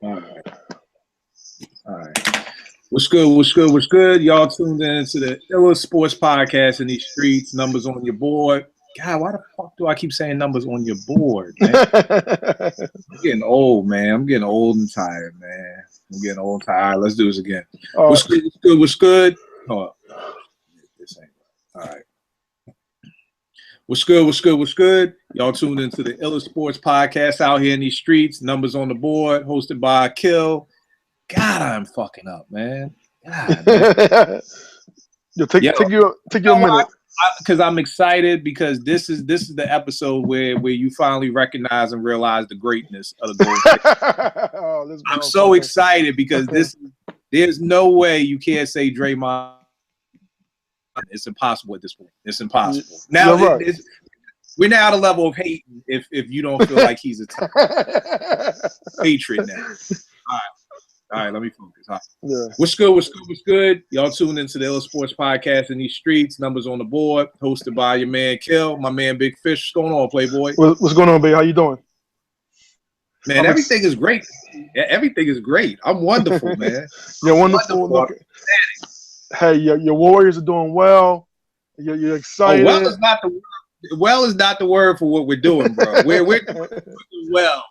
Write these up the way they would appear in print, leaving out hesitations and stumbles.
All right. All right. What's good? What's good? What's good? Y'all tuned in to the Illa Sports Podcast in these streets. Numbers on your board. God, why the fuck do I keep saying numbers on your board, man? I'm getting old, man. I'm getting old and tired, man. I'm getting old and tired. Let's do this again. What's good? What's good? What's good? Oh, this ain't right. All right. What's good? What's good? What's good? Y'all tuned into the Illa Sports Podcast out here in these streets. Numbers on the board, hosted by Kill. God, I'm fucking up, man. God, man. Take your minute. Because I'm excited because this is the episode where you finally recognize and realize the greatness of the Golden State. I'm so excited because there's no way you can't say Draymond. It's impossible at this point. It's impossible. Now we're now at a level of hate if you don't feel like he's a patriot now. All right, let me focus. Right. Yeah. What's good? What's good? What's good? Y'all tuned into the Illa Sports Podcast in these streets. Numbers on the board, hosted by your man Kill, my man Big Fish. What's going on, Playboy? What's going on, babe? How you doing? Man, everything is great. Everything is great. I'm wonderful, man. You're wonderful. Look, hey, your Warriors are doing well. You're excited. Well is not the word for what we're doing, bro. We're doing well.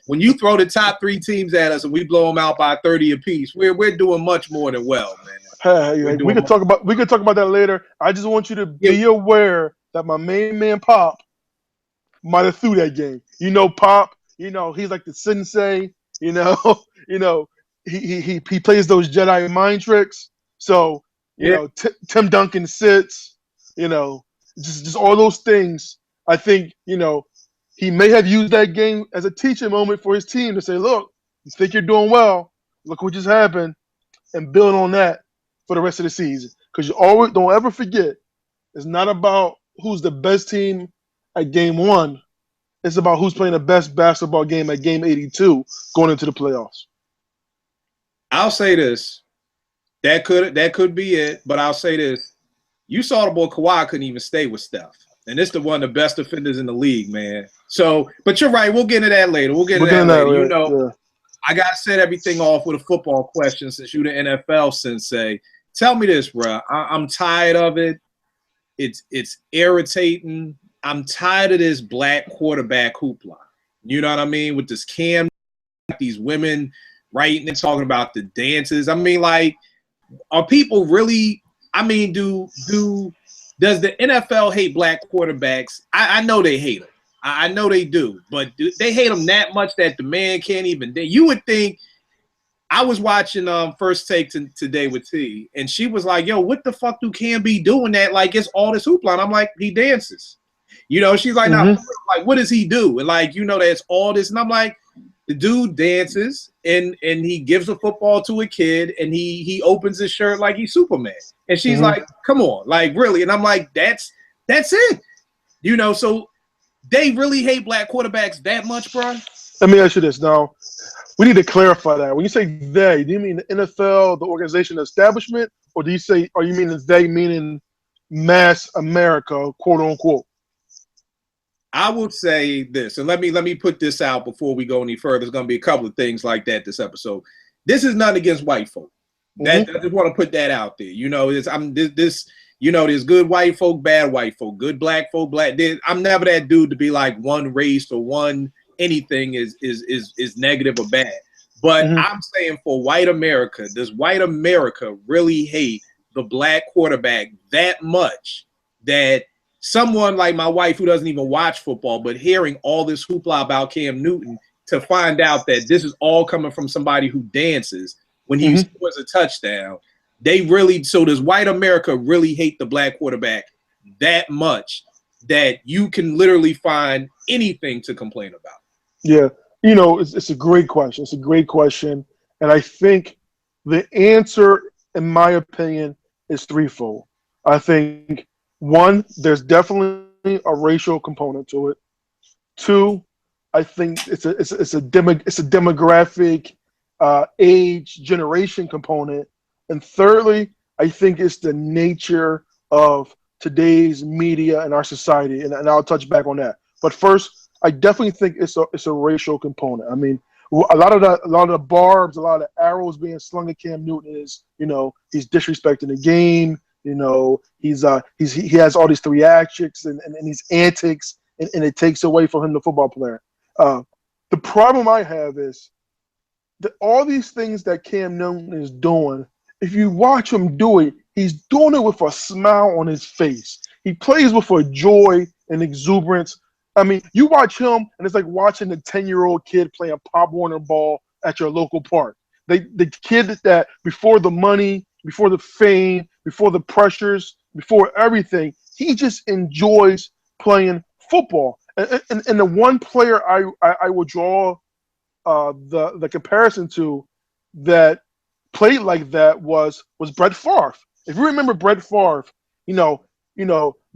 When you throw the top three teams at us and we blow them out by 30 apiece, we're doing much more than well, man. Hey, we could talk about that later. I just want you to be aware that my main man Pop might have threw that game. You know, Pop. You know, he's like the sensei. You know, he plays those Jedi mind tricks. So you know, Tim Duncan sits. You know. Just all those things. I think, you know, he may have used that game as a teaching moment for his team to say, look, you think you're doing well. Look what just happened. And build on that for the rest of the season. Because you always don't ever forget, it's not about who's the best team at game one. It's about who's playing the best basketball game at game 82 going into the playoffs. I'll say this. That could be it, but I'll say this. You saw the boy Kawhi couldn't even stay with Steph. And it's one of the best defenders in the league, man. So, but you're right. We'll get into that later. We'll get into that later. You know, I got to set everything off with a football question since you're the NFL sensei. Tell me this, bro. I'm tired of it. It's irritating. I'm tired of this black quarterback hoopla. You know what I mean? With this Cam, these women writing and talking about the dances. I mean, like, are people really – I mean, does the NFL hate black quarterbacks? I know they hate them. I know they do. But they hate them that much that the man can't even – you would think – I was watching First Take today with T, and she was like, yo, what the fuck do Cam be doing that? Like, it's all this hoopla. And I'm like, he dances. You know, she's like, nah, like, what does he do? And, like, you know, that's all this. And I'm like, the dude dances, and he gives a football to a kid, and he opens his shirt like he's Superman. And she's like, come on, like, really? And I'm like, that's it. You know, so they really hate black quarterbacks that much, bro? Let me ask you this. Now, we need to clarify that. When you say they, do you mean the NFL, the organization, the establishment, or do you say, or you mean they meaning mass America, quote unquote? I would say this, and let me put this out before we go any further. There's going to be a couple of things like that this episode. This is nothing against white folk. I just want to put that out there. You know, you know, there's good white folk, bad white folk, good black folk, black. I'm never that dude to be like one race or one anything is negative or bad. But I'm saying for white America, does white America really hate the black quarterback that much that someone like my wife who doesn't even watch football, but hearing all this hoopla about Cam Newton to find out that this is all coming from somebody who dances when he scores a touchdown, so does white America really hate the black quarterback that much that you can literally find anything to complain about? Yeah, you know, it's a great question. It's a great question. And I think the answer, in my opinion, is threefold. I think, one, there's definitely a racial component to it. Two, I think it's a demographic, age, generation component. And thirdly, I think it's the nature of today's media and our society. And I'll touch back on that. But first, I definitely think it's a racial component. I mean, a lot of the barbs, a lot of the arrows being slung at Cam Newton is, he's disrespecting the game. He has all these three actions and these antics, and it takes away from him, the football player. The problem I have is that all these things that Cam Newton is doing, if you watch him do it, he's doing it with a smile on his face. He plays with a joy and exuberance. I mean, you watch him, and it's like watching a 10-year-old kid playing Pop Warner ball at your local park. The kid that before the money, before the fame, before the pressures, before everything, he just enjoys playing football. And the one player I will draw the comparison to that played like that was Brett Favre. If you remember Brett Favre,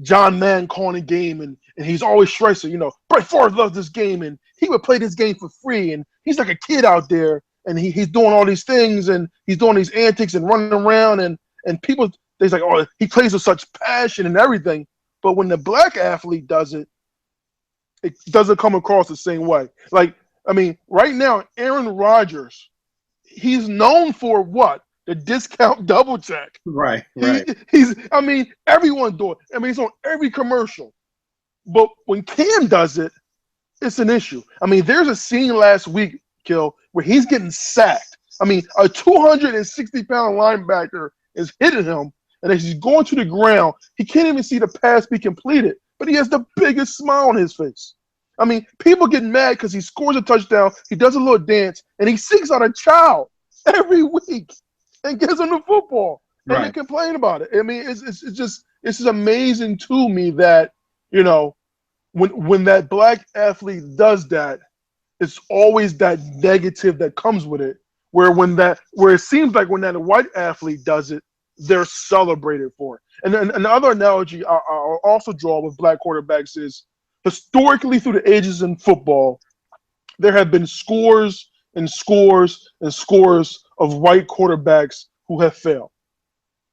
John Madden calling a game, and he's always stressing, Brett Favre loves this game, and he would play this game for free, and he's like a kid out there, and he's doing all these things, and he's doing these antics and running around, and people, they're like, oh, he plays with such passion and everything. But when the black athlete does it, it doesn't come across the same way. Like, I mean, right now, Aaron Rodgers, he's known for what? The discount double check. Right. I mean, everyone do it. I mean, he's on every commercial. But when Cam does it, it's an issue. I mean, there's a scene last week, Kill, where he's getting sacked. I mean, a 260-pound linebacker is hitting him, and as he's going to the ground, he can't even see the pass be completed, but he has the biggest smile on his face. I mean, people get mad because he scores a touchdown, he does a little dance, and he seeks out a child every week and gives him the football, and they complain about it. I mean, it's just amazing to me that, when that black athlete does that, it's always that negative that comes with it. Where it seems like when that white athlete does it, they're celebrated for it. And another analogy I'll also draw with black quarterbacks is, historically through the ages in football, there have been scores and scores and scores of white quarterbacks who have failed.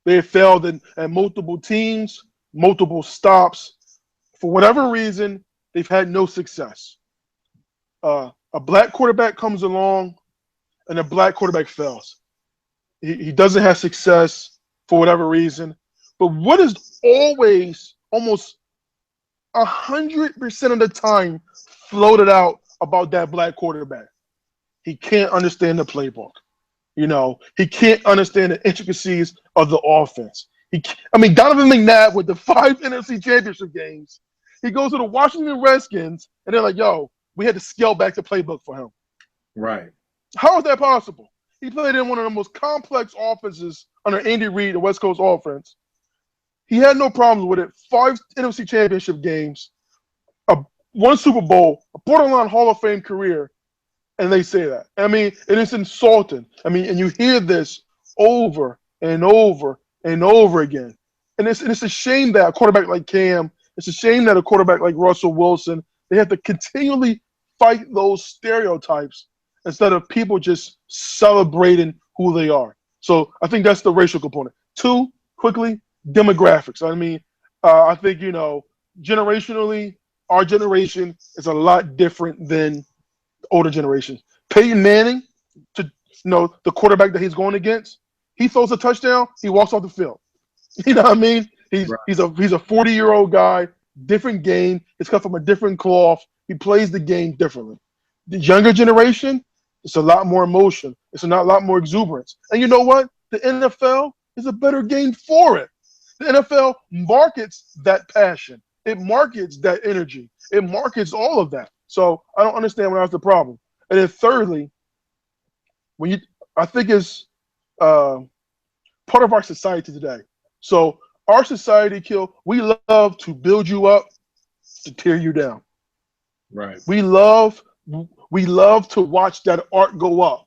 They have failed at multiple teams, multiple stops. For whatever reason, they've had no success. A black quarterback comes along, and a black quarterback fails. He doesn't have success for whatever reason. But what is always, almost 100% of the time, floated out about that black quarterback? He can't understand the playbook. He can't understand the intricacies of the offense. Donovan McNabb with the 5 NFC Championship games, he goes to the Washington Redskins, and they're like, yo, we had to scale back the playbook for him. Right. How is that possible? He played in one of the most complex offenses under Andy Reid, the West Coast offense. He had no problems with it. 5 NFC Championship games, 1 Super Bowl, a borderline Hall of Fame career, and they say that. I mean, it is insulting. I mean, and you hear this over and over and over again. And it's a shame that a quarterback like Cam, it's a shame that a quarterback like Russell Wilson, they have to continually fight those stereotypes instead of people just celebrating who they are. So I think that's the racial component. 2, quickly, demographics. I mean, I think, generationally, our generation is a lot different than older generations. Peyton Manning, the quarterback that he's going against, he throws a touchdown, he walks off the field. You know what I mean? He's a 40-year-old guy, different game. It's cut from a different cloth. He plays the game differently. The younger generation, it's a lot more emotion. It's a lot more exuberance. And you know what? The NFL is a better game for it. The NFL markets that passion. It markets that energy. It markets all of that. So I don't understand why that's the problem. And then thirdly, I think it's part of our society today. So our society, Kill, we love to build you up to tear you down. Right. We love to watch that art go up.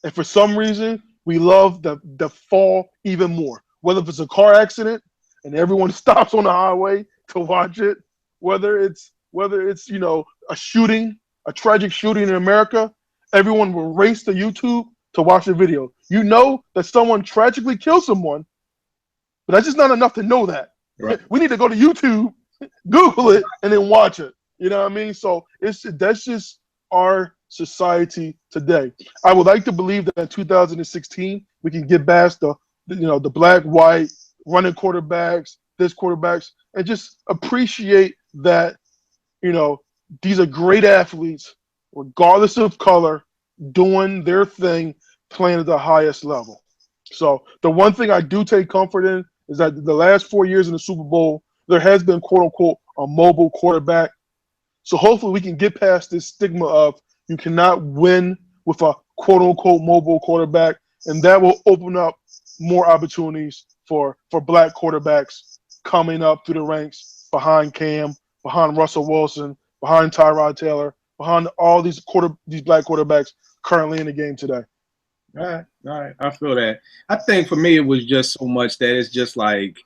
And for some reason, we love the fall even more. Whether it's a car accident and everyone stops on the highway to watch it, whether it's a shooting, a tragic shooting in America, everyone will race to YouTube to watch the video. You know that someone tragically killed someone, but that's just not enough to know that. Right. We need to go to YouTube, Google it, and then watch it. You know what I mean? So that's just our society today. I would like to believe that in 2016 we can get past the black, white, running quarterbacks, and just appreciate that, these are great athletes, regardless of color, doing their thing, playing at the highest level. So the one thing I do take comfort in is that the last 4 years in the Super Bowl, there has been, quote unquote, a mobile quarterback. So hopefully we can get past this stigma of you cannot win with a quote unquote mobile quarterback, and that will open up more opportunities for black quarterbacks coming up through the ranks behind Cam, behind Russell Wilson, behind Tyrod Taylor, behind all these black quarterbacks currently in the game today. All right. I feel that. I think for me it was just so much that it's just like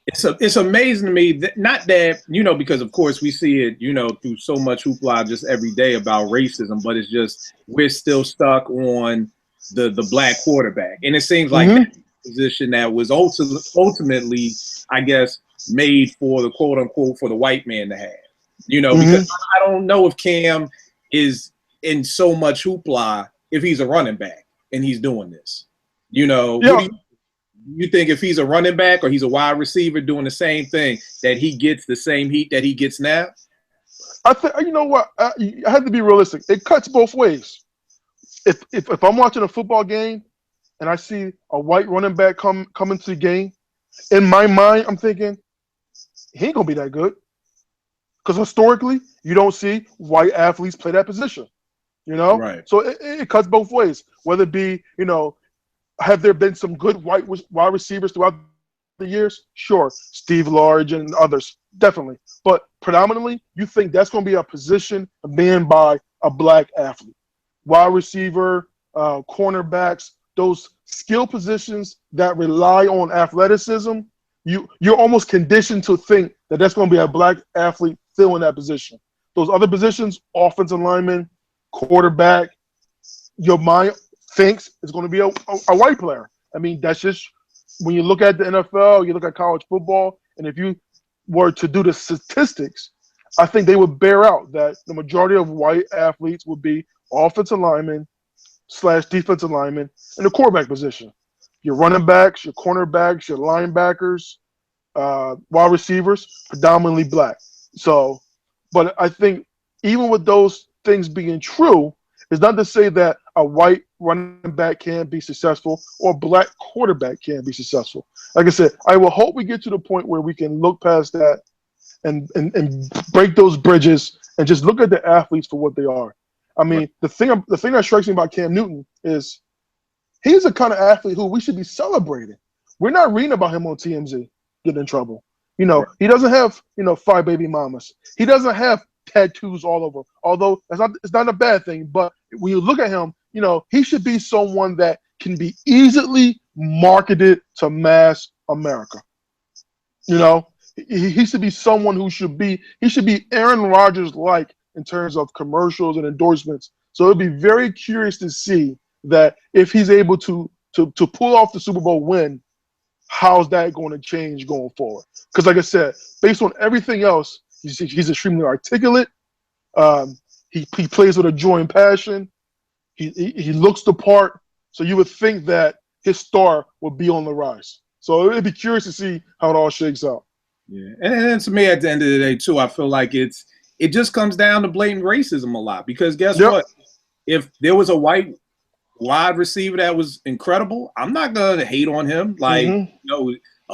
it's amazing to me that not that, because of course we see it, through so much hoopla just every day about racism, but it's just we're still stuck on the black quarterback. And it seems like that position that was ultimately, I guess, made for the quote unquote for the white man to have. Because I don't know if Cam is in so much hoopla if he's a running back and he's doing this. What do you think, if he's a running back or he's a wide receiver doing the same thing, that he gets the same heat that he gets now? I think, you know what, I have to be realistic. It cuts both ways. If I'm watching a football game and I see a white running back come into the game, in my mind I'm thinking he ain't gonna be that good, because historically you don't see white athletes play that position. Right. So it cuts both ways. Whether it be, have there been some good wide receivers throughout the years? Sure. Steve Large and others, definitely. But predominantly, you think that's going to be a position manned by a black athlete. Wide receiver, cornerbacks, those skill positions that rely on athleticism, you're almost conditioned to think that that's going to be a black athlete filling that position. Those other positions, offensive lineman, quarterback, your mind thinks it's going to be a white player. I mean, that's just when you look at the NFL, you look at college football, and if you were to do the statistics, I think they would bear out that the majority of white athletes would be offensive linemen / defensive linemen in the quarterback position. Your running backs, your cornerbacks, your linebackers, wide receivers, predominantly black. So, but I think even with those things being true, it's not to say that a white running back can't be successful or a black quarterback can't be successful. Like I said, I will hope we get to the point where we can look past that and break those bridges and just look at the athletes for what they are. I mean, the thing that strikes me about Cam Newton is he's the kind of athlete who we should be celebrating. We're not reading about him on TMZ getting in trouble. He doesn't have 5 baby mamas. He doesn't have tattoos all over. Although it's not a bad thing, but when you look at him, he should be someone that can be easily marketed to mass America. He should be someone who should be Aaron Rodgers like in terms of commercials and endorsements. So it'd be very curious to see that if he's able to pull off the Super Bowl win, how's that going to change going forward? Because like I said, based on everything else, he's extremely articulate. He plays with a joy and passion. He looks the part. So you would think that his star would be on the rise. So it'd be curious to see how it all shakes out. Yeah, and to me, at the end of the day, too, I feel like it just comes down to blatant racism a lot. Because guess what? If there was a white wide receiver that was incredible, I'm not gonna hate on him. Like,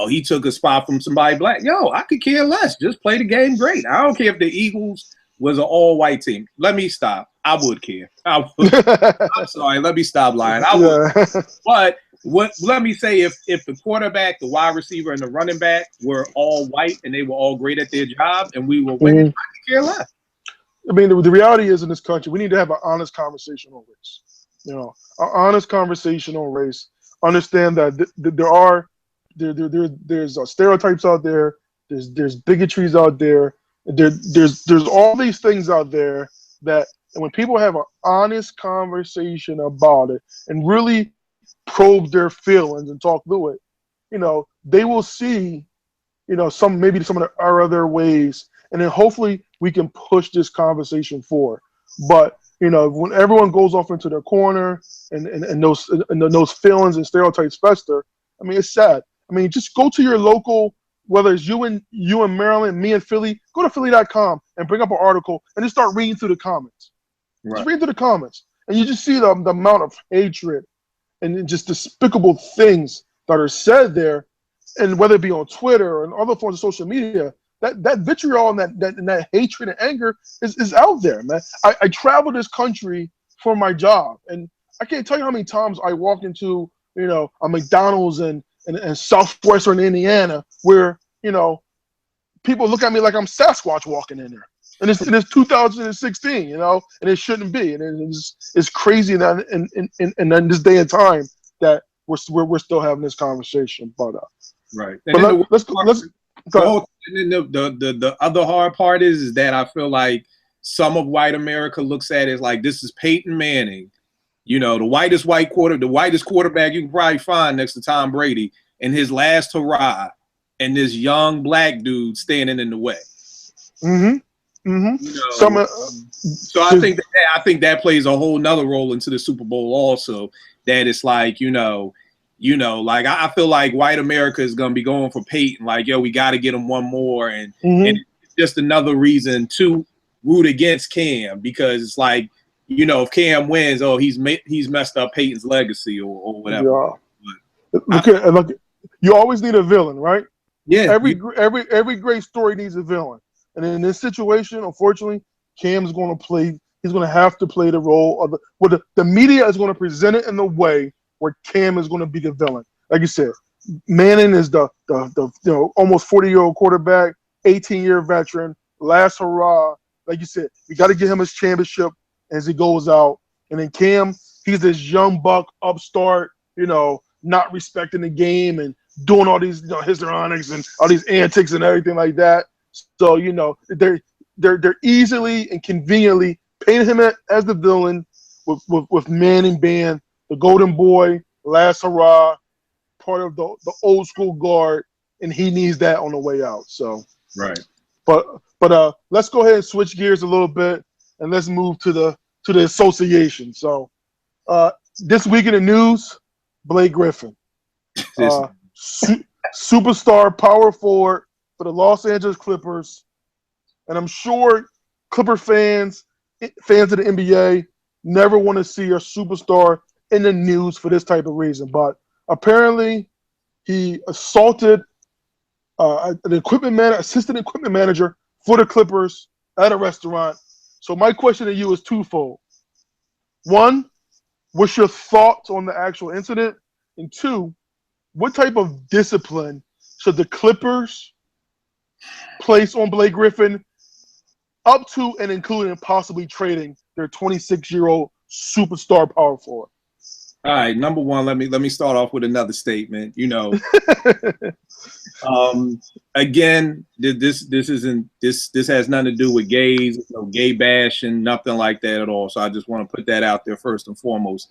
he took a spot from somebody black. I could care less. Just play the game great. I don't care if the Eagles was an all-white team. Let me stop. I would care. I would. I'm sorry. Let me stop lying. I would. But let me say, if the quarterback, the wide receiver, and the running back were all white and they were all great at their job and we were winning, I could care less. I mean, the reality is in this country, we need to have an honest conversation on race. An honest conversation on race. Understand that there's stereotypes out there. There's bigotries out there. There's all these things out there that when people have an honest conversation about it and really probe their feelings and talk through it, they will see, some of our other ways, and then hopefully we can push this conversation forward. But when everyone goes off into their corner and those feelings and stereotypes fester, I mean, it's sad. I mean, just go to your local, whether it's you in Maryland, me in Philly, go to Philly.com and bring up an article and just start reading through the comments. Right. Just read through the comments, and you just see the amount of hatred and just despicable things that are said there, and whether it be on Twitter or other forms of social media, that vitriol and that hatred and anger is out there, man. I travel this country for my job, and I can't tell you how many times I walk into a McDonald's in southwestern Indiana where people look at me like I'm Sasquatch walking in there. And it's 2016, and it shouldn't be. And it's crazy that in this day and time that we're still having this conversation. But right. But let's go. And then the other hard part is that I feel like some of white America looks at it as like, this is Peyton Manning, the whitest quarterback you can probably find next to Tom Brady, and his last hurrah, and this young black dude standing in the way. Mm-hmm. Mm-hmm. So I think that plays a whole nother role into the Super Bowl also. That it's like like I feel like white America is gonna be going for Peyton. Like, yo, we got to get him one more, and it's just another reason to root against Cam, because it's like if Cam wins, he's messed up Peyton's legacy or whatever. Yeah. Look, you always need a villain, right? Yeah. Every great story needs a villain. And in this situation, unfortunately, Cam's going to play. He's going to have to play the role of the media is going to present it in the way where Cam is going to be the villain. Like you said, Manning is the almost 40-year-old quarterback, 18-year veteran, last hurrah. Like you said, we got to get him his championship as he goes out. And then Cam, he's this young buck upstart, not respecting the game and doing all these histrionics and all these antics and everything like that. So they're easily and conveniently painting him as the villain with Manning being the golden boy, last hurrah, part of the old school guard, and he needs that on the way out. So right. But let's go ahead and switch gears a little bit and let's move to the association. So this week in the news, Blake Griffin, superstar power forward for the Los Angeles Clippers, and I'm sure Clipper fans of the NBA never want to see a superstar in the news for this type of reason. But apparently, he assaulted an assistant equipment manager for the Clippers at a restaurant. So my question to you is twofold. One, what's your thoughts on the actual incident? And two, what type of discipline should the Clippers place on Blake Griffin, up to and including possibly trading their 26-year-old superstar power forward? All right, number one, let me start off with another statement. Again, this has nothing to do with gays, no gay bashing, nothing like that at all. So I just want to put that out there first and foremost.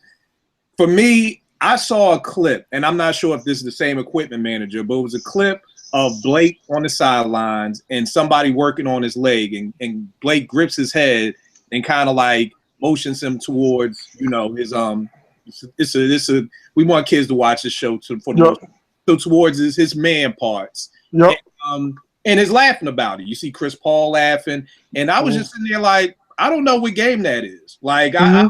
For me, I saw a clip, and I'm not sure if this is the same equipment manager, but it was a clip of Blake on the sidelines and somebody working on his leg, and Blake grips his head and kind of like motions him towards, his we want kids to watch this show so towards his man parts. Yep. And is laughing about it. You see Chris Paul laughing, and I was just sitting there like, I don't know what game that is. Like I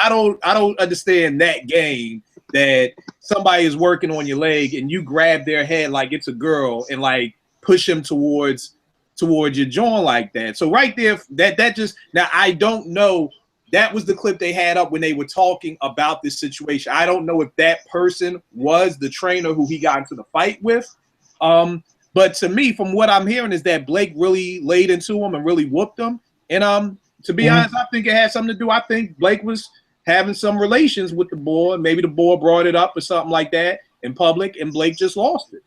don't understand that game that somebody is working on your leg and you grab their head like it's a girl and like push him towards your joint like that. So right there, that just, now I don't know. That was the clip they had up when they were talking about this situation. I don't know if that person was the trainer who he got into the fight with. But to me, from what I'm hearing, is that Blake really laid into him and really whooped him. And to be honest, I think it had something to do. I think Blake was having some relations with the boy. Maybe the boy brought it up or something like that in public, and Blake just lost it.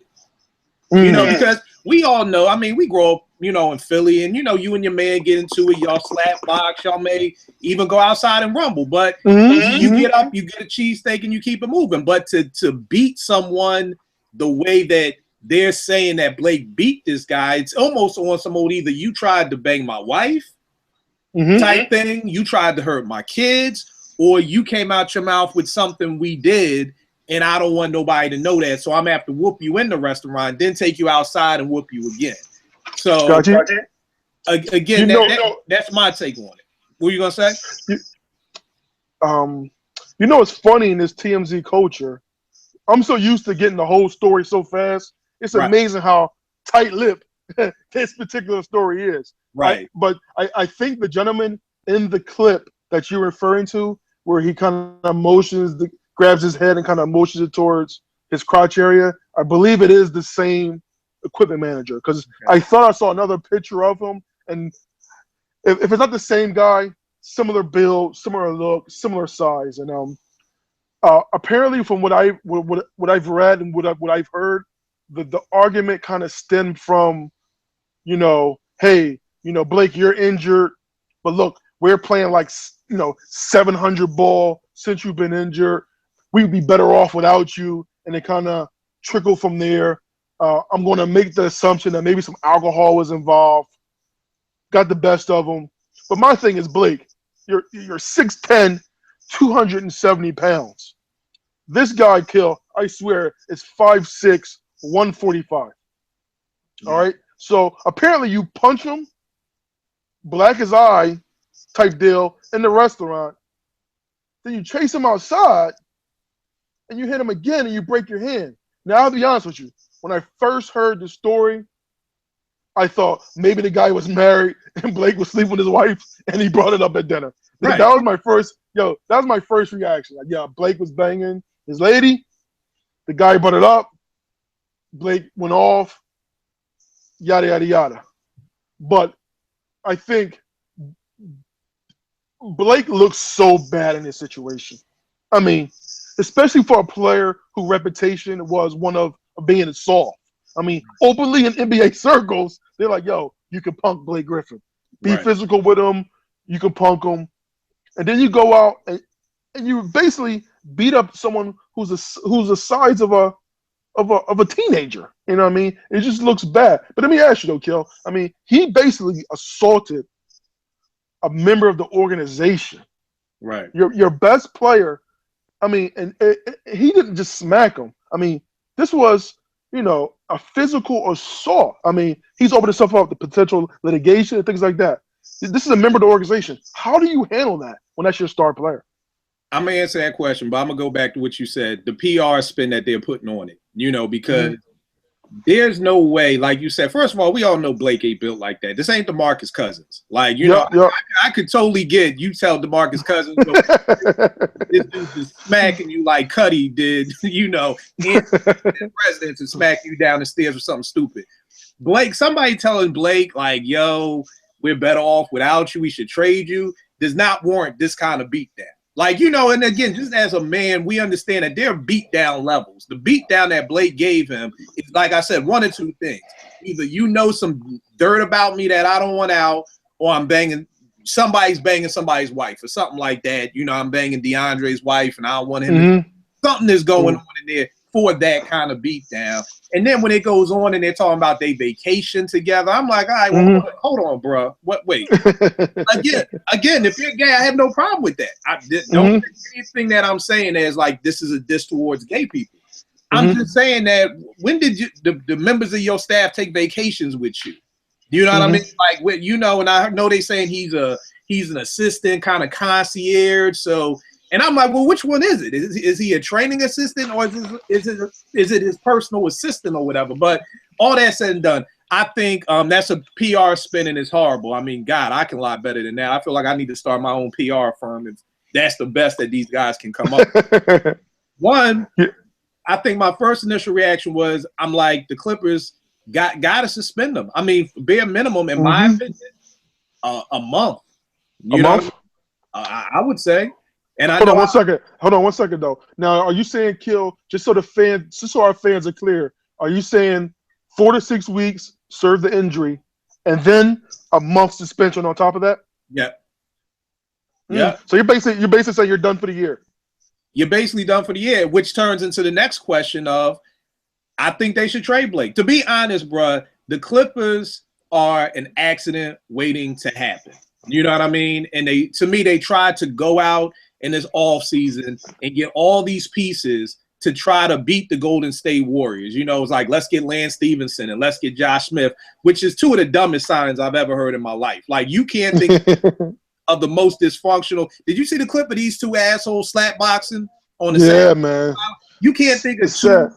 Because we all know, I mean, we grow up, in Philly, and you and your man get into it, y'all slap box, y'all may even go outside and rumble, but you get up, you get a cheesesteak, and you keep it moving. But to beat someone the way that they're saying that Blake beat this guy, it's almost on some old, either you tried to bang my wife, type thing. You tried to hurt my kids, or you came out your mouth with something we did, and I don't want nobody to know that. So I'm gonna have to whoop you in the restaurant, then take you outside and whoop you again. So again, that's my take on it. What are you gonna say? You know, it's funny in this TMZ culture. I'm so used to getting the whole story so fast. It's amazing how tight-lipped this particular story is. Right. But I think the gentleman in the clip that you're referring to, where he kind of grabs his head and kind of motions it towards his crotch area, I believe it is the same equipment manager. Because I thought I saw another picture of him, and if it's not the same guy, similar build, similar look, similar size, and apparently from what I've read and what I've heard, the argument kind of stemmed from, you know, hey, you know, Blake, you're injured, but look, we're playing like, you know, 700 ball since you've been injured. We'd be better off without you, and it kind of trickled from there. I'm going to make the assumption that maybe some alcohol was involved, got the best of him. But my thing is, Blake, you're 6'10", 270 pounds. This guy, Kill, I swear, is 5'6", 145. All right? So apparently you punch him, black as eye type deal, in the restaurant. Then you chase him outside, and you hit him again, and you break your hand. Now, I'll be honest with you. When I first heard the story, I thought maybe the guy was married and Blake was sleeping with his wife, and he brought it up at dinner. Right. That was my first reaction. Like, yeah, Blake was banging his lady. The guy brought it up. Blake went off. Yada, yada, yada. But I think Blake looks so bad in this situation. I mean, especially for a player whose reputation was one of being soft. I mean, openly in NBA circles, they're like, yo, you can punk Blake Griffin. Be physical with him. You can punk him. And then you go out and you basically beat up someone who's the size of a teenager. You know what I mean? It just looks bad. But let me ask you though, Kel. I mean, he basically assaulted a member of the organization. Right. Your best player. I mean, and he didn't just smack him. I mean, this was, you know, a physical assault. I mean, he's opened himself up to potential litigation and things like that. This is a member of the organization. How do you handle that when that's your star player? I'm going to answer that question, but I'm going to go back to what you said, the PR spin that they're putting on it, you know, because there's no way, like you said, first of all, we all know Blake ain't built like that. This ain't DeMarcus Cousins. Like, you know, I could totally get you tell DeMarcus Cousins this dude's just smacking you like Cuddy did, you know, in president to smack you down the stairs or something stupid. Blake, somebody telling Blake, like, yo, we're better off without you, we should trade you, does not warrant this kind of beatdown. Like, you know, and again, just as a man, we understand that there are beatdown levels. The beatdown that Blake gave him is, like I said, one or two things. Either you know some dirt about me that I don't want out, or somebody's banging somebody's wife or something like that. You know, I'm banging DeAndre's wife and I don't want him to, something is going on in there for that kind of beatdown. And then when it goes on and they're talking about they vacation together, I'm like, all right, well, hold on, bro. Wait. Again, if you're gay, I have no problem with that. Don't think anything that I'm saying is like this is a diss towards gay people. I'm just saying that when did the members of your staff take vacations with you? You know what I mean? Like, you know, and I know they saying he's an assistant, kind of concierge. So. And I'm like, well, which one is it? Is he a training assistant, or is it his personal assistant or whatever? But all that said and done, I think that's a PR spin and it's horrible. I mean, God, I can lie better than that. I feel like I need to start my own PR firm if that's the best that these guys can come up with. One, I think my first initial reaction was, I'm like, the Clippers got to suspend them. I mean, bare minimum, in my opinion, a month. You know, I would say. And Hold on one second though. Now, are you saying, Kill, just so our fans are clear, are you saying 4 to 6 weeks, serve the injury, and then a month suspension on top of that? Yeah. So you're basically saying you're done for the year. You're basically done for the year, which turns into the next question of, I think they should trade Blake. To be honest, bruh, the Clippers are an accident waiting to happen. You know what I mean? And to me, they tried to go out in this off season and get all these pieces to try to beat the Golden State Warriors. You know, it's like, let's get Lance Stevenson and let's get Josh Smith, which is two of the dumbest signs I've ever heard in my life. Like, you can't think of the most dysfunctional. Did you see the clip of these two assholes slap boxing on the Yeah, man. You can't think of two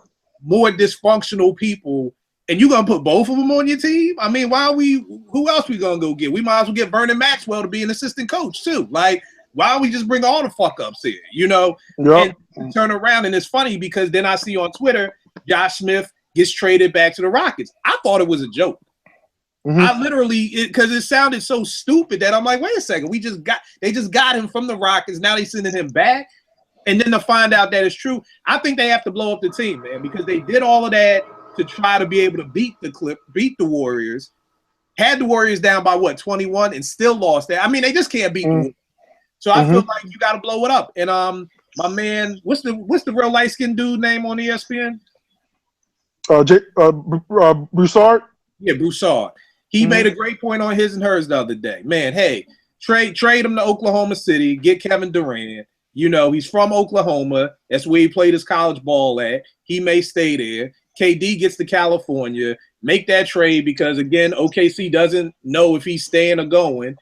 more dysfunctional people, and you're going to put both of them on your team? I mean, who else we going to go get? We might as well get Vernon Maxwell to be an assistant coach, too. Like, why don't we just bring all the fuck-ups here, you know? Yep. And turn around, and it's funny because then I see on Twitter, Josh Smith gets traded back to the Rockets. I thought it was a joke. I literally, because it sounded so stupid that I'm like, wait a second, they just got him from the Rockets. Now they sending him back. And then to find out that it's true, I think they have to blow up the team, man, because they did all of that to try to be able to beat the Warriors. Had the Warriors down by 21 and still lost that. I mean, they just can't beat the Warriors. So I feel like you got to blow it up. And my man, what's the real light skinned dude name on ESPN? Broussard. Yeah, Broussard. He made a great point on His and Hers the other day. Man, hey, trade him to Oklahoma City. Get Kevin Durant. You know, he's from Oklahoma. That's where he played his college ball at. He may stay there. KD gets to California. Make that trade because, again, OKC doesn't know if he's staying or going.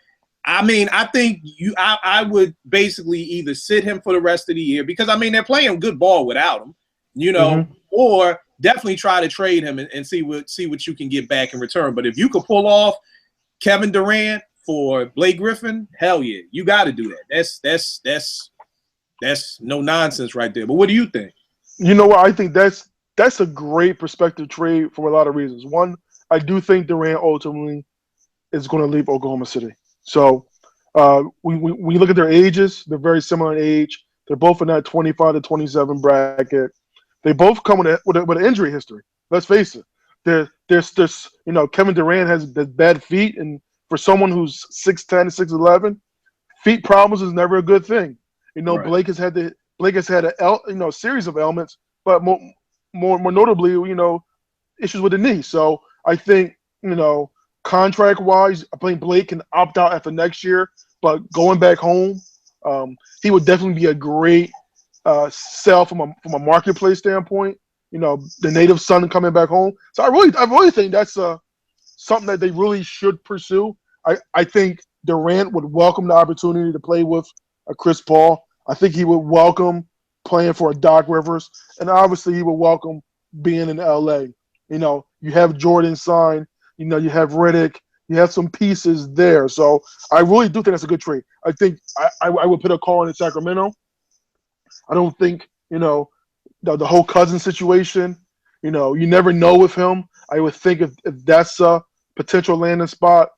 I mean, I think I would basically either sit him for the rest of the year because, I mean, they're playing good ball without him, you know, or definitely try to trade him and see what you can get back in return. But if you could pull off Kevin Durant for Blake Griffin, hell yeah, you got to do that. That's no nonsense right there. But what do you think? You know what? I think that's a great perspective trade for a lot of reasons. One, I do think Durant ultimately is going to leave Oklahoma City. So we look at their ages. They're very similar in age. They're both in that 25 to 27 bracket. They both come with an injury history. Let's face it. There's Kevin Durant has bad feet, and for someone who's 6'10", 6'11", feet problems is never a good thing. You know, right. Blake has had a series of ailments, but more notably, you know, issues with the knee. So I think, you know, contract-wise, I think Blake can opt out after next year, but going back home, he would definitely be a great sell from a marketplace standpoint. You know, the native son coming back home. So I really think that's something that they really should pursue. I think Durant would welcome the opportunity to play with Chris Paul. I think he would welcome playing for a Doc Rivers, and obviously he would welcome being in LA. You know, you have Jordan signed. You know, you have Riddick. You have some pieces there. So I really do think that's a good trade. I think I would put a call in Sacramento. I don't think, you know, the whole Cousins situation, you know, you never know with him. I would think if that's a potential landing spot,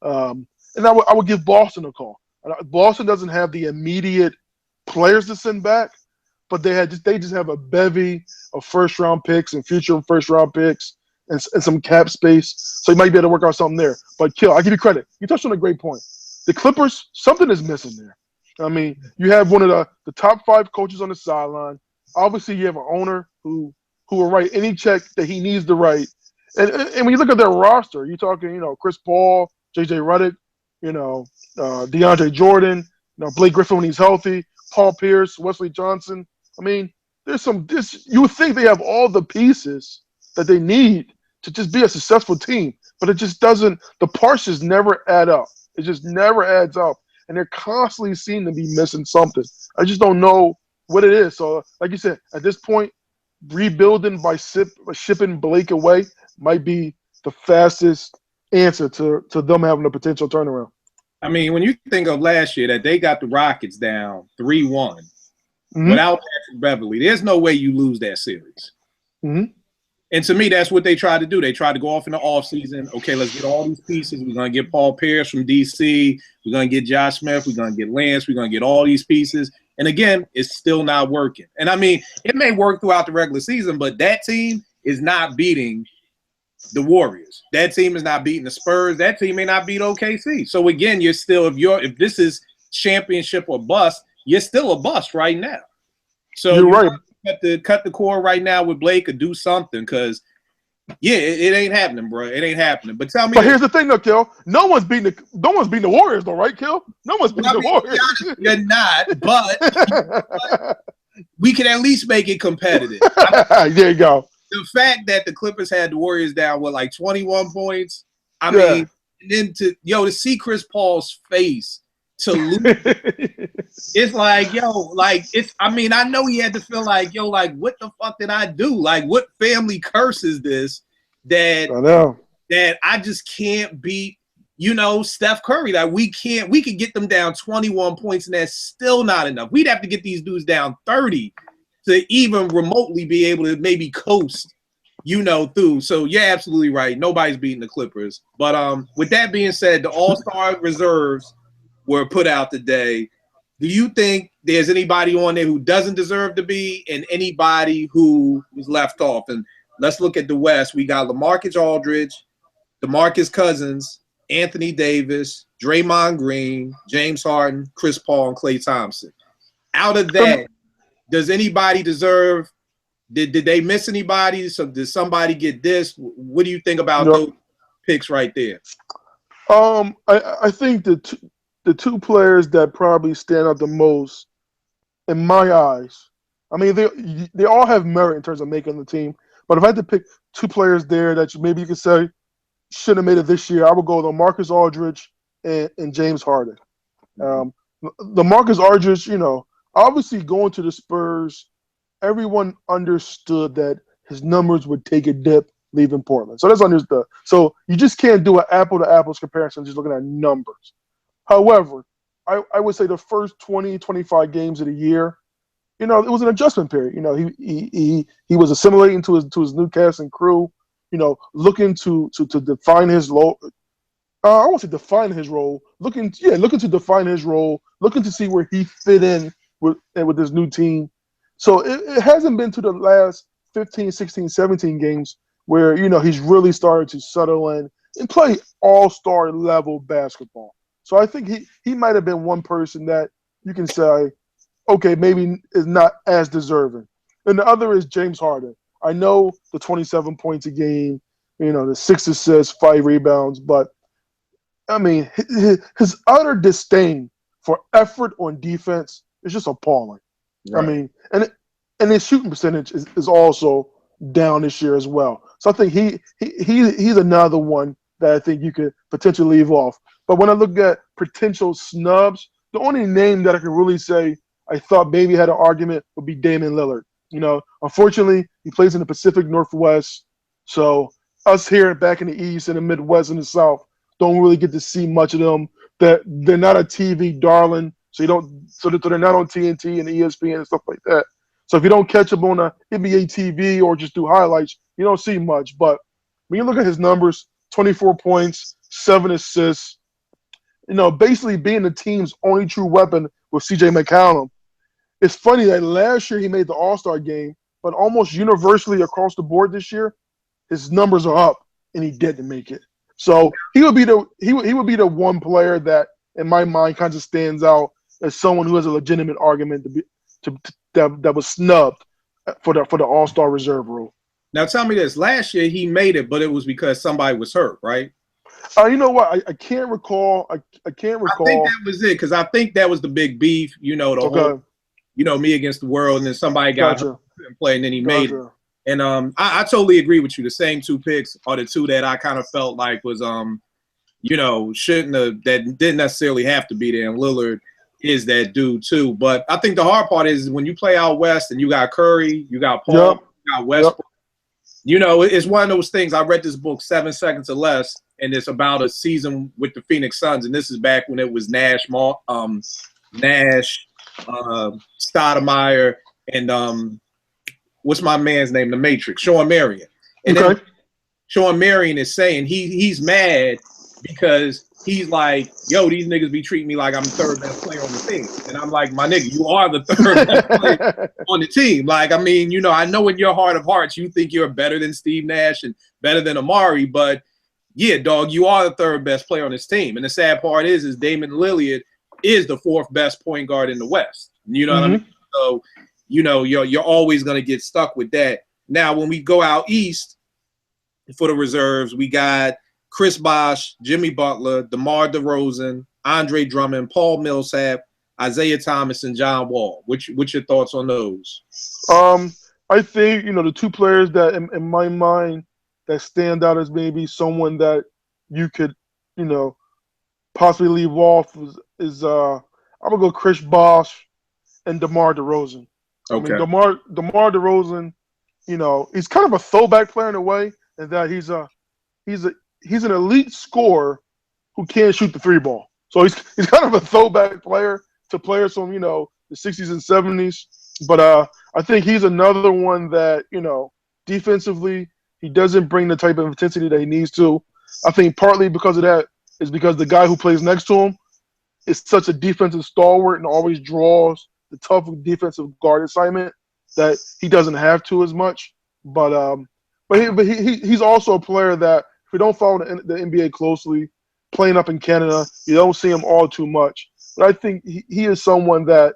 and I would give Boston a call. Boston doesn't have the immediate players to send back, but they just have a bevy of first-round picks and future first-round picks and some cap space. So you might be able to work out something there. But, Kill, I give you credit. You touched on a great point. The Clippers, something is missing there. I mean, you have one of the top 5 coaches on the sideline. Obviously, you have an owner who will write any check that he needs to write. And when you look at their roster, you're talking, you know, Chris Paul, J.J. Redick, you know, DeAndre Jordan, you know, Blake Griffin when he's healthy, Paul Pierce, Wesley Johnson. I mean, you would think they have all the pieces that they need to just be a successful team, but it just doesn't. The parts just never add up. It just never adds up, and they're constantly seem to be missing something. I just don't know what it is. So, like you said, at this point, rebuilding by shipping Blake away might be the fastest answer to them having a potential turnaround. I mean, when you think of last year that they got the Rockets down 3-1 without Patrick Beverly, there's no way you lose that series. And to me, that's what they tried to do. They tried to go off in the offseason. Okay, let's get all these pieces. We're going to get Paul Pierce from D.C. We're going to get Josh Smith. We're going to get Lance. We're going to get all these pieces. And, again, it's still not working. And, I mean, it may work throughout the regular season, but that team is not beating the Warriors. That team is not beating the Spurs. That team may not beat OKC. So, again, you're still if this is championship or bust, you're still a bust right now. So you're right. Have to cut the cord right now with Blake or do something because Yeah, it ain't happening, bro. It ain't happening. But tell me. But here's the thing, though, Kill. No one's beating the Warriors, though, right, Kill? No one's beating the Warriors. You're not, but we can at least make it competitive. There you go. The fact that the Clippers had the Warriors down with like 21 points. I mean, and then to see Chris Paul's face to lose, it's like, I know he had to feel like, what the fuck did I do? Like, what family curse is this that I know that I just can't beat, Steph Curry? Like, we could get them down 21 points, and that's still not enough. We'd have to get these dudes down 30 to even remotely be able to maybe coast, through. So you're absolutely right. Nobody's beating the Clippers. But with that being said, the All-Star reserves were put out today. Do you think there's anybody on there who doesn't deserve to be and anybody who was left off? And let's look at the West. We got LaMarcus Aldridge, DeMarcus Cousins, Anthony Davis, Draymond Green, James Harden, Chris Paul, and Klay Thompson. Out of that, does anybody deserve? Did they miss anybody? So did somebody get this? What do you think about those picks right there? I think the two players that probably stand out the most, in my eyes, I mean, they all have merit in terms of making the team. But if I had to pick two players there that maybe you could say should have made it this year, I would go with LaMarcus Aldridge and James Harden. LaMarcus Aldridge, obviously going to the Spurs, everyone understood that his numbers would take a dip leaving Portland. So that's understood. So you just can't do an apple-to-apples comparison just looking at numbers. However, I would say the first 20, 25 games of the year, it was an adjustment period. He was assimilating to his new cast and crew, looking to define his role. I won't say define his role, looking to define his role, looking to see where he fit in with this new team. So it hasn't been to the last 15, 16, 17 games where, he's really started to settle in and play all-star level basketball. So I think he might have been one person that you can say, okay, maybe is not as deserving. And the other is James Harden. I know the 27 points a game, the 6 assists, 5 rebounds, but I mean, his utter disdain for effort on defense is just appalling. Right. I mean, and his shooting percentage is also down this year as well. So I think he's another one that I think you could potentially leave off. But when I look at potential snubs, the only name that I can really say I thought maybe had an argument would be Damian Lillard. Unfortunately, he plays in the Pacific Northwest, so us here back in the East and the Midwest and the South don't really get to see much of them. That they're not a TV darling, so they're not on TNT and ESPN and stuff like that. So if you don't catch them on a NBA TV or just do highlights, you don't see much. But when you look at his numbers, 24 points, 7 assists, basically being the team's only true weapon with CJ McCollum. It's funny that last year he made the All-Star game, but almost universally across the board this year, his numbers are up, and he didn't make it. So he would be the one player that, in my mind, kind of stands out as someone who has a legitimate argument that was snubbed for the All-Star reserve rule. Now tell me this: last year he made it, but it was because somebody was hurt, right? You know what? I can't recall. I can't recall. I think that was it because I think that was the big beef. Whole, me against the world, and then somebody got hurt and play, and then he made it. And I totally agree with you. The same two picks are the two that I kind of felt like was shouldn't have, that didn't necessarily have to be there. And Lillard is that dude too. But I think the hard part is when you play out west and you got Curry, you got Paul, you got Westbrook. It's one of those things. I read this book, 7 Seconds or Less, and it's about a season with the Phoenix Suns, and this is back when it was Nash, Stoudemire, and what's my man's name? The Matrix, Sean Marion. And then Sean Marion is saying he's mad because he's like, yo, these niggas be treating me like I'm the third best player on the team. And I'm like, my nigga, you are the third best player on the team. Like, I mean, I know in your heart of hearts you think you're better than Steve Nash and better than Amari, but yeah, dog, you are the third best player on this team. And the sad part is Damian Lillard is the 4th best point guard in the West. You know what I mean? So, you're always going to get stuck with that. Now, when we go out east, for the reserves. We got Chris Bosh, Jimmy Butler, DeMar DeRozan, Andre Drummond, Paul Millsap, Isaiah Thomas, and John Wall. What's your thoughts on those? I think, the two players that in my mind that stand out as maybe someone that you could, possibly leave off is I'm gonna go Chris Bosh and DeMar DeRozan. Okay. I mean, DeMar DeRozan, he's kind of a throwback player in a way, in that he's an elite scorer who can't shoot the three ball. So he's kind of a throwback player to players from the 60s and 70s. But I think he's another one that defensively he doesn't bring the type of intensity that he needs to. I think partly because of that is because the guy who plays next to him is such a defensive stalwart and always draws the tough defensive guard assignment that he doesn't have to as much. But he's also a player that, if you don't follow the NBA closely, playing up in Canada, you don't see him all too much. But I think he is someone that,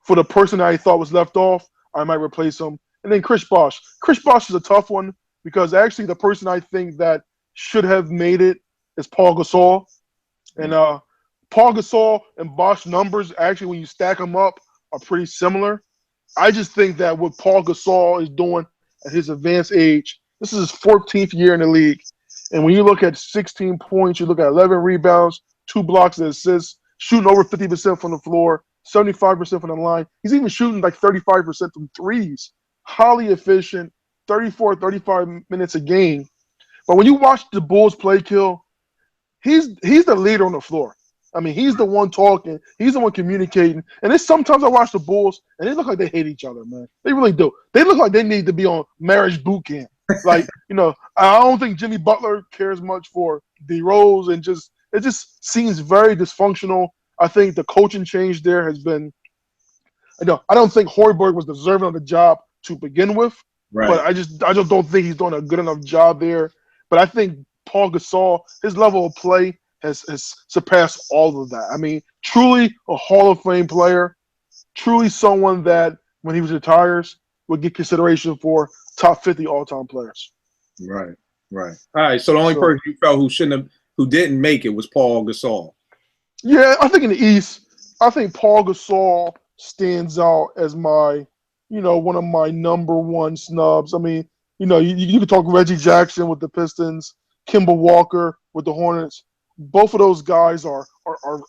for the person that I thought was left off, I might replace him. And then Chris Bosh. Chris Bosh is a tough one because actually the person I think that should have made it is Paul Gasol. And Paul Gasol and Bosh numbers, actually, when you stack them up, are pretty similar. I just think that what Paul Gasol is doing at his advanced age, this is his 14th year in the league. And when you look at 16 points, you look at 11 rebounds, 2 blocks and assists, shooting over 50% from the floor, 75% from the line. He's even shooting like 35% from threes. Highly efficient, 35 minutes a game. But when you watch the Bulls play, Kill, he's the leader on the floor. I mean, he's the one talking. He's the one communicating. And then sometimes I watch the Bulls, and they look like they hate each other, man. They really do. They look like they need to be on marriage boot camp. Like, I don't think Jimmy Butler cares much for D-Rose, and it just seems very dysfunctional. I think the coaching change there has been – I don't think Hoiberg was deserving of the job to begin with. Right. But I just don't think he's doing a good enough job there. But I think Paul Gasol, his level of play has surpassed all of that. I mean, truly a Hall of Fame player, truly someone that when he retires would get consideration for top 50 all-time players. Right. All right. So the only person you felt who didn't make it was Paul Gasol. Yeah, I think in the East, I think Paul Gasol stands out as my, one of my number one snubs. I mean, you could talk Reggie Jackson with the Pistons, Kemba Walker with the Hornets. Both of those guys are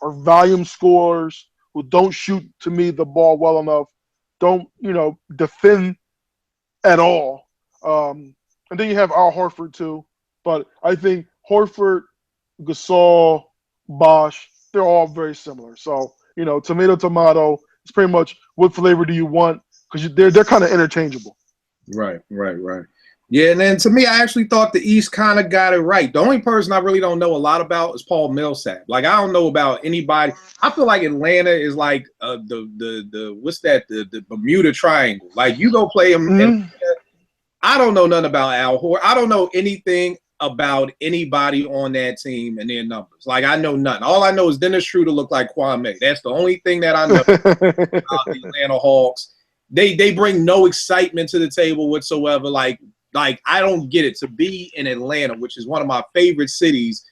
volume scorers who don't shoot, to me, the ball well enough, don't, defend at all. And then you have Al Horford too. But I think Horford, Gasol, Bosh, they're all very similar. So, tomato, it's pretty much what flavor do you want, because they're kind of interchangeable. Right. Yeah, and then to me, I actually thought the East kind of got it right. The only person I really don't know a lot about is Paul Millsap. Like, I don't know about anybody. I feel like Atlanta is like the Bermuda Triangle. Like, you go play him. Mm-hmm. I don't know nothing about Al Horford. I don't know anything about anybody on that team and their numbers. Like, I know nothing. All I know is Dennis Schroeder looked like Kwame. That's the only thing that I know about the Atlanta Hawks. They bring no excitement to the table whatsoever. Like I don't get it. To be in Atlanta, which is one of my favorite cities,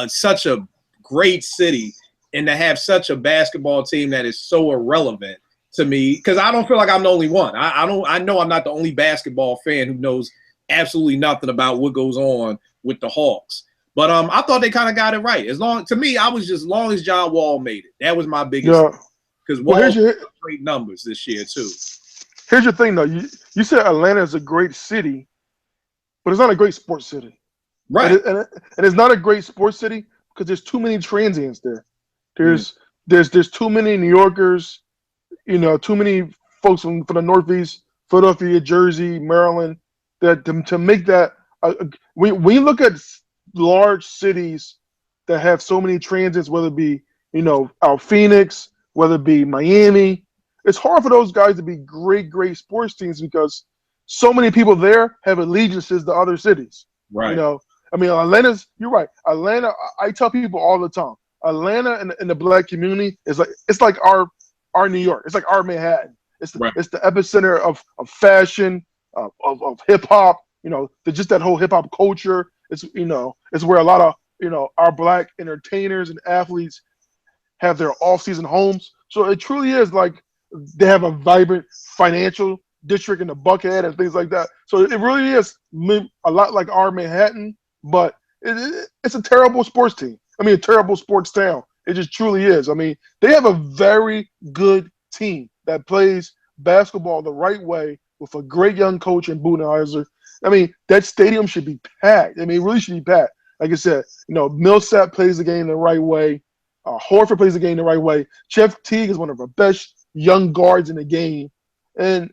such a great city, and to have such a basketball team that is so irrelevant to me, because I don't feel like I'm the only one. I know I'm not the only basketball fan who knows absolutely nothing about what goes on with the Hawks. But I thought they kind of got it right. As long as John Wall made it, that was my biggest. Because Wall had great numbers this year too. Here's your thing, though. You said Atlanta is a great city, but it's not a great sports city. Right. And it's not a great sports city because there's too many transients there. There's too many New Yorkers, too many folks from the Northeast, Philadelphia, Jersey, Maryland, that to make that when you look at large cities that have so many transients, whether it be out Phoenix, whether it be Miami, it's hard for those guys to be great sports teams because so many people there have allegiances to other cities. Right. I mean, you're right. Atlanta, I tell people all the time, Atlanta and the black community it's like our New York. It's like our Manhattan. It's the epicenter of fashion, of hip hop, just that whole hip hop culture. It's where a lot of our black entertainers and athletes have their off-season homes. So it truly is like they have a vibrant financial district in the Buckhead and things like that. So it really is a lot like our Manhattan, but it's a terrible sports team. I mean, a terrible sports town. It just truly is. I mean, they have a very good team that plays basketball the right way with a great young coach in Budenholzer. I mean, that stadium should be packed. I mean, it really should be packed. Like I said, Millsap plays the game the right way. Horford plays the game the right way. Jeff Teague is one of the best young guards in the game. And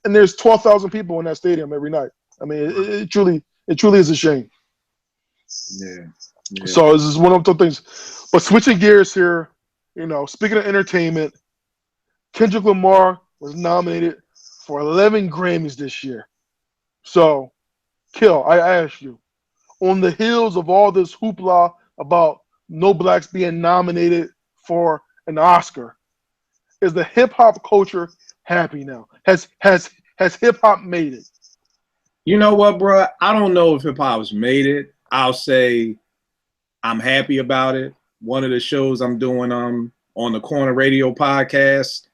there's 12,000 people in that stadium every night. I mean, it truly is a shame. Yeah. So this is one of those things. But switching gears here, speaking of entertainment, Kendrick Lamar was nominated for 11 Grammys this year. So, Kill, I ask you, on the heels of all this hoopla about no blacks being nominated for an Oscar, is the hip hop culture happy now? Has hip hop made it? You know what, bro? I don't know if hip hop's made it. I'll say I'm happy about it. One of the shows I'm doing on the Corner Radio podcast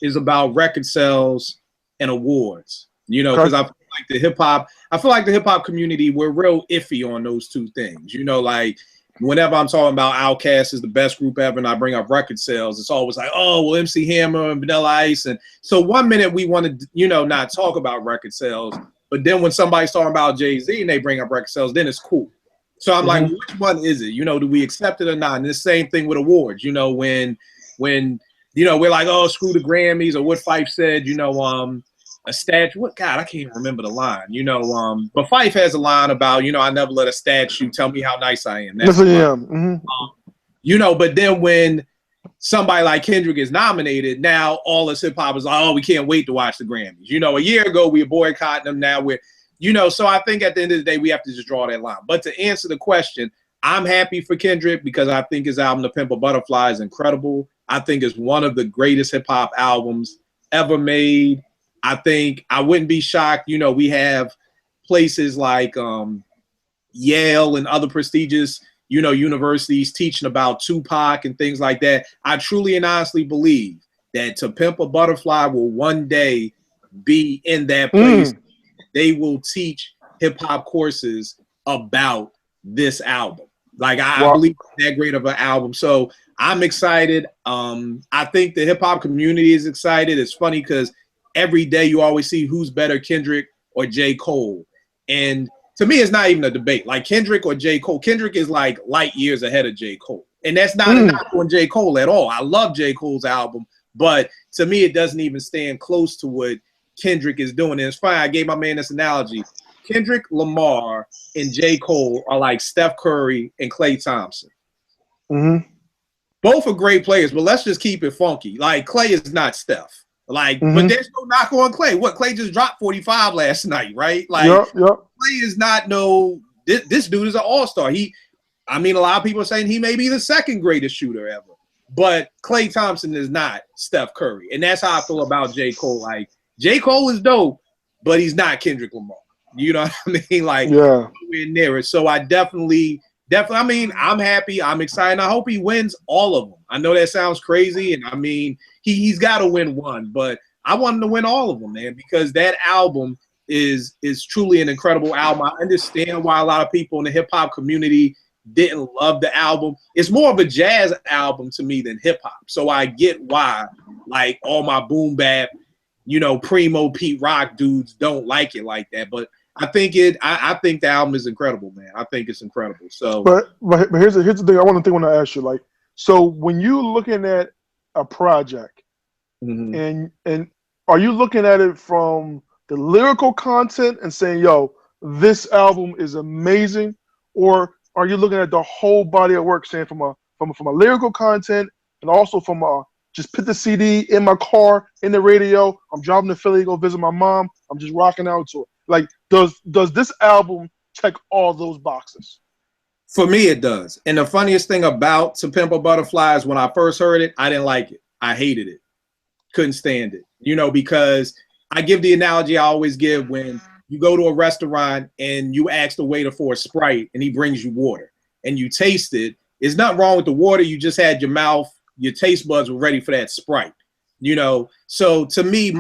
is about record sales and awards. Because I feel like the hip hop community, we're real iffy on those two things. Like whenever I'm talking about Outkast is the best group ever and I bring up record sales, it's always like, oh, well, MC Hammer and Vanilla Ice. And so one minute we want to, not talk about record sales, but then when somebody's talking about Jay-Z and they bring up record sales, then it's cool. So I'm like, which one is it? Do we accept it or not? And the same thing with awards. When we're like, oh, screw the Grammys, or what Phife said, a statue. What, God, I can't even remember the line. But Phife has a line about, I never let a statue tell me how nice I am. That's but then when somebody like Kendrick is nominated, now all this hip hop is like, oh, we can't wait to watch the Grammys. A year ago we were boycotting them. Now we're, so I think at the end of the day we have to just draw that line. But to answer the question, I'm happy for Kendrick because I think his album, To Pimp a Butterfly, is incredible. I think it's one of the greatest hip hop albums ever made. I think I wouldn't be shocked. We have places like Yale and other prestigious, universities teaching about Tupac and things like that. I truly and honestly believe that To Pimp a Butterfly will one day be in that place. They will teach hip hop courses about this album. Like I believe it's that great of an album. So I'm excited. I think the hip hop community is excited. It's funny because every day you always see who's better, Kendrick or J. Cole. And to me, it's not even a debate. Like Kendrick or J. Cole. Kendrick is like light years ahead of J. Cole. And that's not a knock on J. Cole at all. I love J. Cole's album. But to me, it doesn't even stand close to what Kendrick is doing. And it's fine. I gave my man this analogy. Kendrick Lamar and J. Cole are like Steph Curry and Klay Thompson. Both are great players, but let's just keep it funky. Like Klay is not Steph. Like, but there's no knock on Klay. What, Klay just dropped 45 last night, right? Like, Klay is not this dude is an all-star. A lot of people are saying he may be the second greatest shooter ever. But Klay Thompson is not Steph Curry. And that's how I feel about J. Cole. Like, J. Cole is dope, but he's not Kendrick Lamar. You know what I mean? Like, nowhere near it. So I definitely, I'm happy. I'm excited. I hope he wins all of them. I know that sounds crazy. And he's got to win one, but I want him to win all of them, man, because that album is truly an incredible album. I understand why a lot of people in the hip hop community didn't love the album. It's more of a jazz album to me than hip hop. So I get why, like, all my boom bap, primo Pete Rock dudes don't like it like that. But I think the album is incredible, man. I think it's incredible. So, but here's the thing. I want to ask you, like, so when you looking at a project, and are you looking at it from the lyrical content and saying, yo, this album is amazing, or are you looking at the whole body of work, saying from a lyrical content and also from just put the CD in my car, in the radio, I'm driving to Philly, go visit my mom, I'm just rocking out to it. Like, does this album check all those boxes? For me, it does. And the funniest thing about To Pimp a Butterfly is when I first heard it, I didn't like it. I hated it. Couldn't stand it. Because I give the analogy I always give when you go to a restaurant and you ask the waiter for a Sprite and he brings you water and you taste it. There's nothing wrong with the water. You just had your mouth, your taste buds were ready for that Sprite, you know? So to me,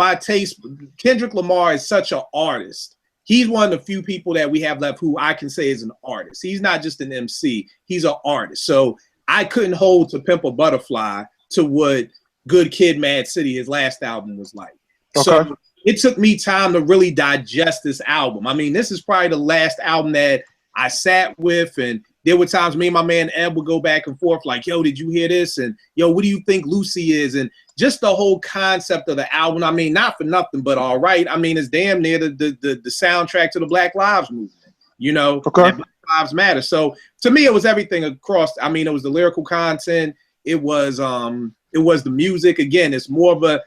Kendrick Lamar is such an artist. He's one of the few people that we have left who I can say is an artist. He's not just an MC, he's an artist. So I couldn't hold To Pimp a Butterfly to what Good Kid, Mad City, his last album, was like. Okay. So it took me time to really digest this album. I mean, this is probably the last album that I sat with, and there were times me and my man Ed would go back and forth like, yo, did you hear this? And yo, what do you think Lucy is? And just the whole concept of the album. I mean, not for nothing, but all right. I mean, it's damn near the soundtrack to the Black Lives Movement, you know, okay. Black Lives Matter. So to me, it was everything across. I mean, it was the lyrical content. It was the music. Again, it's more of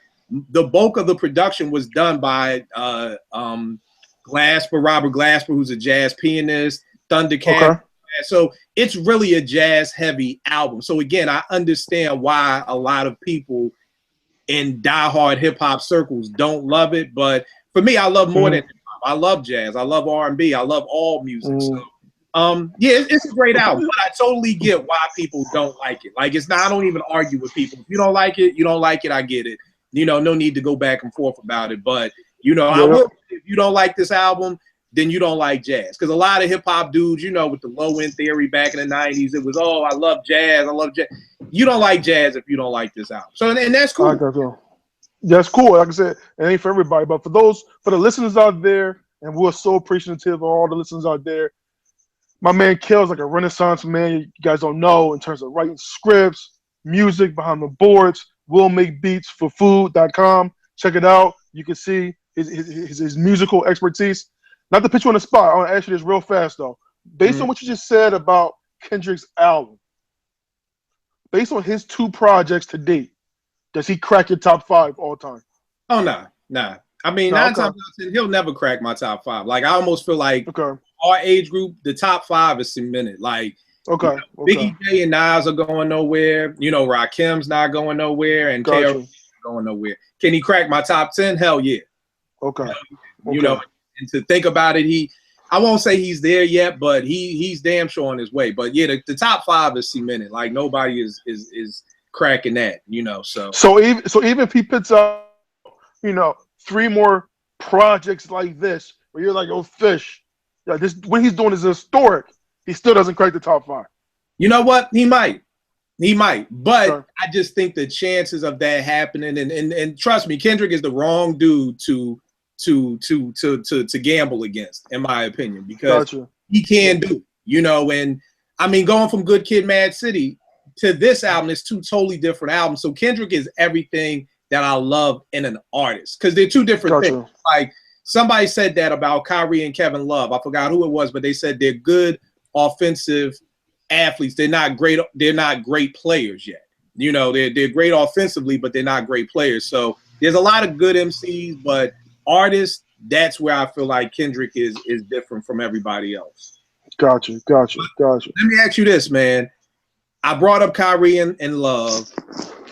the bulk of the production was done by Robert Glasper, who's a jazz pianist, Thundercat. Okay. So it's really a jazz heavy album. So again, I understand why a lot of people in diehard hip hop circles don't love it. But for me, I love more than hip hop. I love jazz. I love R&B. I love all music. So yeah, it's a great album, but I totally get why people don't like it. Like, it's not, I don't even argue with people. If you don't like it, you don't like it. I get it. You know, no need to go back and forth about it. But, you know, I will, if you don't like this album, then you don't like jazz. Because a lot of hip hop dudes, you know, with the low end theory back in the 90s, it was, oh, I love jazz. I love jazz. You don't like jazz if you don't like this album. So, and that's cool. That's cool. Like I said, it ain't for everybody. But for the listeners out there, and we're so appreciative of all the listeners out there, my man Kel's like a renaissance man. You guys don't know in terms of writing scripts, music behind the boards. Will make beats for food.com. Check it out. You can see his musical expertise. Not to put you on the spot, I want to ask you this real fast though. Based on what you just said about Kendrick's album, based on his 2 projects to date, does he crack your top 5 all time? Oh, nah. I mean, 9 times out of 10, he'll never crack my top 5. Like, I almost feel like our age group, the top 5 is cemented. Like, Biggie J and Nas are going nowhere. You know, Rakim's not going nowhere, and KRS going nowhere. Can he crack my top 10? Hell yeah. You know, and to think about it, I won't say he's there yet, but he's damn sure on his way. But yeah, the top 5 is cemented. Like, nobody is cracking that. You know, so even if he puts up, you know, 3 more projects like this, where you're like, oh, Fish, yeah, this what he's doing is historic. He still doesn't crack the top 5. You know what? He might, but I just think the chances of that happening, and trust me, Kendrick is the wrong dude to gamble against, in my opinion, because he can do, you know. And I mean, going from Good Kid, Mad City to this album is 2 totally different albums. So Kendrick is everything that I love in an artist, because they're 2 different things. Like, somebody said that about Kyrie and Kevin Love. I forgot who it was, but they said they're good offensive athletes. They're not great players yet. You know, they're great offensively, but they're not great players. So there's a lot of good MCs, but artists, that's where I feel like Kendrick is different from everybody else. Gotcha. Let me ask you this, man. I brought up Kyrie and Love.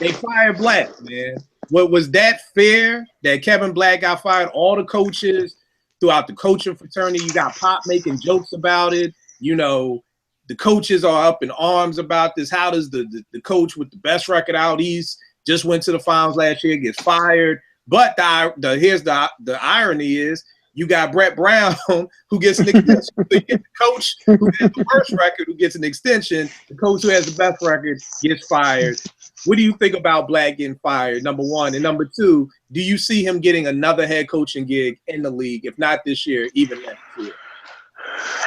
They fired Black, man. What was that fair that Kevin Black got fired? All the coaches throughout the coaching fraternity, you got Pop making jokes about it. You know, the coaches are up in arms about this. How does the coach with the best record out east, just went to the finals last year, gets fired? But here's the irony is, you got Brett Brown, who gets an extension. The coach who has the worst record, who gets an extension. The coach who has the best record gets fired. What do you think about Black getting fired, number 1? And number 2, do you see him getting another head coaching gig in the league, if not this year, even next year?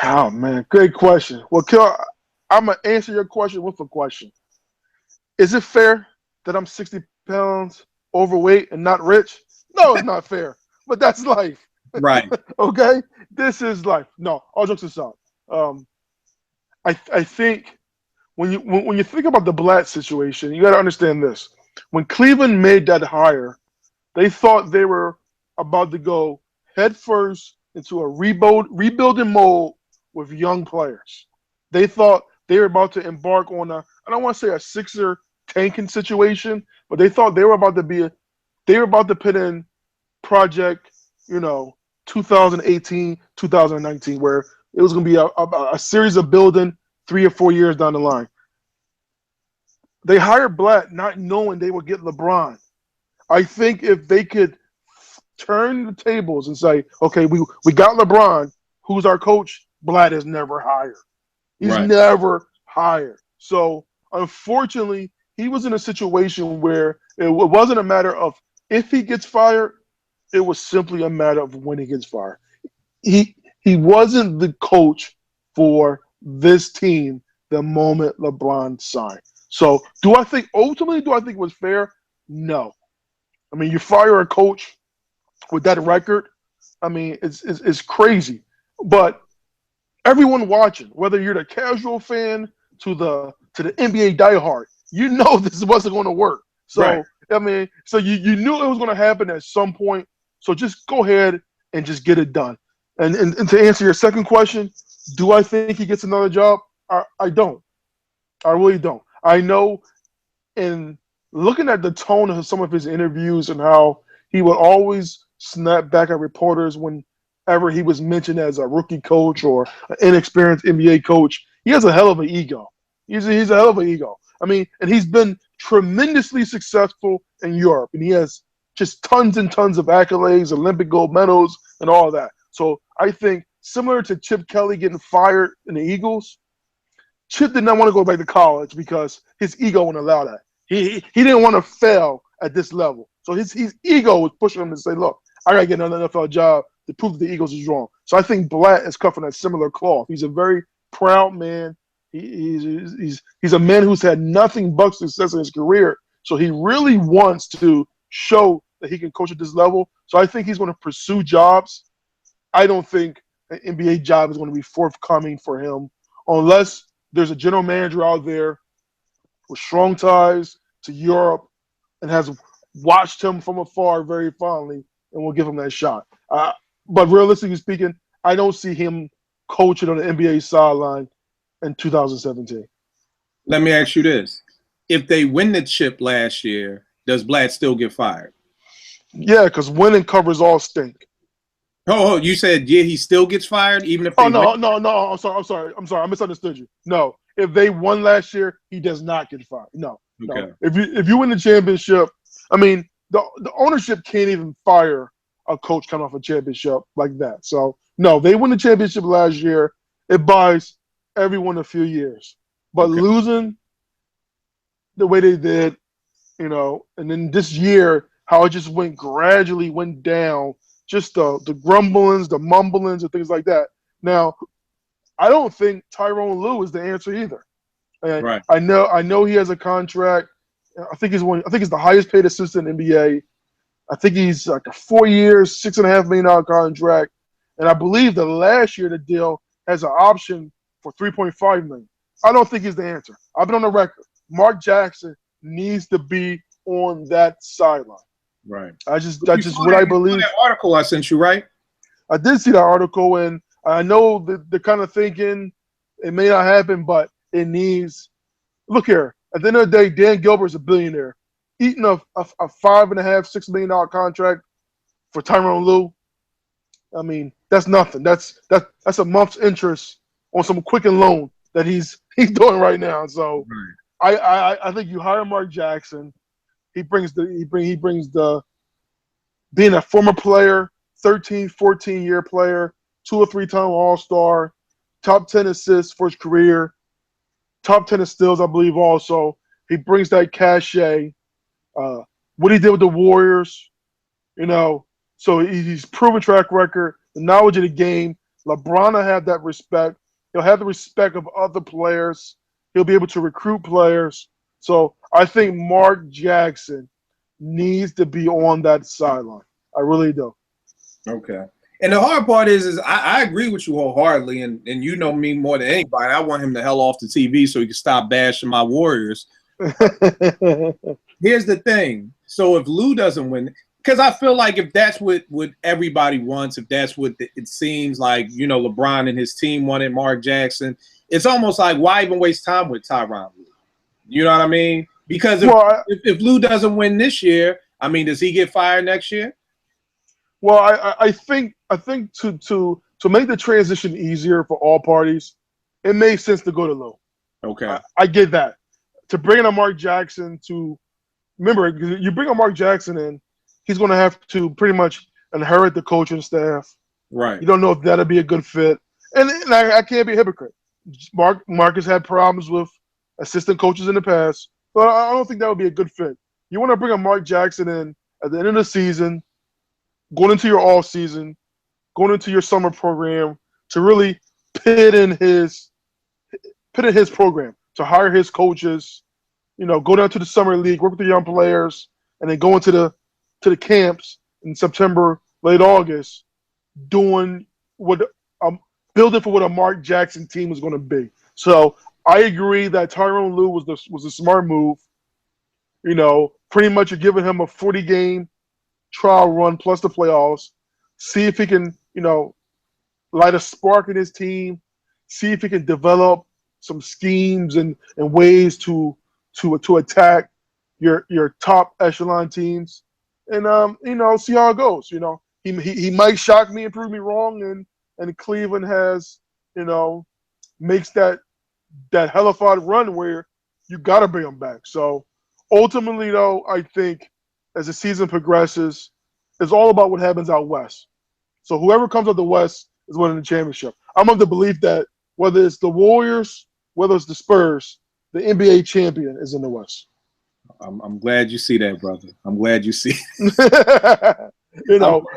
Oh, man, great question. Well, Kel, I'm going to answer your question with a question. Is it fair that I'm 60 pounds overweight and not rich? No, it's not fair, but that's life. Right. Okay? This is life. No, all jokes aside. I think when you think about the Black situation, you got to understand this. When Cleveland made that hire, they thought they were about to go headfirst into a rebuilding mode with young players. They thought they were about to embark on I don't want to say a Sixer tanking situation, but they thought they were about to put in project, you know, 2018, 2019, where it was going to be a series of building 3 or 4 years down the line. They hired Blatt not knowing they would get LeBron. I think if they could turn the tables and say, okay, we got LeBron, who's our coach? Blatt is never hired. He's never hired. So unfortunately, he was in a situation where it wasn't a matter of if he gets fired, it was simply a matter of when he gets fired. He wasn't the coach for this team the moment LeBron signed. So do I think it was fair? No. I mean, you fire a coach with that record, I mean, it's crazy. But everyone watching, whether you're the casual fan to the NBA diehard, you know this wasn't going to work. So I mean, so you knew it was going to happen at some point. So just go ahead and just get it done. And to answer your second question, do I think he gets another job? I don't. I really don't. I know in looking at the tone of some of his interviews and how he would always snap back at reporters whenever he was mentioned as a rookie coach or an inexperienced NBA coach, he has a hell of an ego. He's a hell of an ego. I mean, and he's been tremendously successful in Europe, and he has just tons and tons of accolades, Olympic gold medals, and all that. So I think similar to Chip Kelly getting fired in the Eagles, Chip did not want to go back to college because his ego wouldn't allow that. He didn't want to fail at this level. So his ego was pushing him to say, look, I got to get another NFL job to prove that the Eagles is wrong. So I think Blatt is cut from that similar cloth. He's a very proud man. He's a man who's had nothing but success in his career. So he really wants to show that he can coach at this level. So I think he's going to pursue jobs. I don't think an NBA job is going to be forthcoming for him unless there's a general manager out there with strong ties to Europe and has watched him from afar very fondly and will give him that shot. But realistically speaking, I don't see him coaching on the NBA sideline in 2017. Let me ask you this. If they win the chip last year, does Blatt still get fired? Yeah, because winning covers all stink. Oh, you said he still gets fired even if no. I'm sorry. I misunderstood you. No, if they won last year, he does not get fired. No. If you win the championship, I mean, the ownership can't even fire a coach coming off a championship like that. So no, they win the championship last year. It buys everyone a few years, but losing the way they did, and then this year, how it just gradually went down. Just the grumblings, the mumblings, and things like that. Now, I don't think Tyronn Lue is the answer either. And I know he has a contract. I think he's the highest paid assistant in the NBA. I think he's like a 4 years, $6.5 million contract. And I believe the last year the deal has an option for $3.5 million. I don't think he's the answer. I've been on the record. Mark Jackson needs to be on that sideline. Right. That's just what I believe. That article I sent you, right? I did see that article, and I know they're kind of thinking it may not happen, but it needs. Look here. At the end of the day, Dan Gilbert's a billionaire. Eating a $5.5, $6 million contract for Tyronn Lue. I mean, that's nothing. That's a month's interest on some Quicken loan that he's doing right now. So I think you hire Mark Jackson. He brings the being a former player, 13, 14-year player, 2 or 3-time All-Star, top 10 assists for his career, top 10 in steals, I believe also. He brings that cachet. What he did with the Warriors, so he's proven track record, the knowledge of the game. LeBron will have that respect. He'll have the respect of other players. He'll be able to recruit players. So I think Mark Jackson needs to be on that sideline. I really do. Okay. And the hard part is I agree with you wholeheartedly, and you know me more than anybody. I want him the hell off the TV so he can stop bashing my Warriors. Here's the thing. So if Lue doesn't win, because I feel like if that's what everybody wants, if that's what it seems like, LeBron and his team wanted Mark Jackson, it's almost like why even waste time with Tyronn Lue? You know what I mean? Because if Lue doesn't win this year, I mean, does he get fired next year? Well, I think I think to make the transition easier for all parties, it made sense to go to Lou. Okay. I get that. To bring in a Mark Jackson remember, you bring a Mark Jackson in, he's going to have to pretty much inherit the coaching staff. Right. You don't know if that'll be a good fit. And I can't be a hypocrite. Mark has had problems with assistant coaches in the past, but I don't think that would be a good fit. You want to bring a Mark Jackson in at the end of the season, going into your off season, going into your summer program to really pit in his program, to hire his coaches, go down to the summer league, work with the young players, and then go into the camps in September, late August, doing building for what a Mark Jackson team is going to be. So I agree that Tyronn Lue was a smart move. Pretty much you're giving him a 40-game trial run plus the playoffs. See if he can, light a spark in his team. See if he can develop some schemes and ways to attack your top echelon teams, and see how it goes. He might shock me and prove me wrong, and Cleveland has makes that hellified run where you got to bring him back. So ultimately, though, I think as the season progresses, it's all about what happens out west. So whoever comes out the west is winning the championship. I'm of the belief that whether it's the Warriors, whether it's the Spurs, the NBA champion is in the west. I'm glad you see that, brother. I'm glad you see.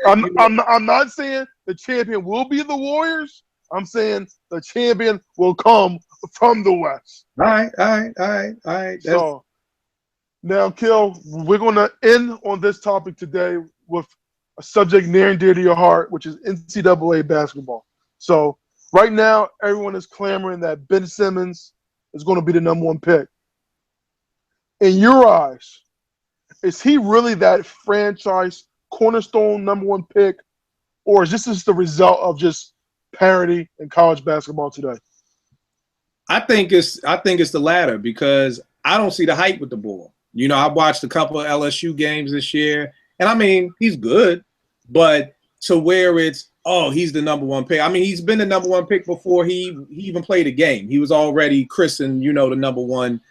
I'm not saying the champion will be the Warriors. I'm saying the champion will come from the West. All right. So now, Kill, we're going to end on this topic today with a subject near and dear to your heart, which is NCAA basketball. So right now, everyone is clamoring that Ben Simmons is going to be the number one pick. In your eyes, is he really that franchise cornerstone number one pick, or is this just the result of just parity in college basketball today? I think it's the latter, because I don't see the hype with the ball. I watched a couple of LSU games this year, and I mean, he's good, but to where it's, oh, he's the number one pick. I mean, he's been the number one pick before he even played a game. He was already christened, the number one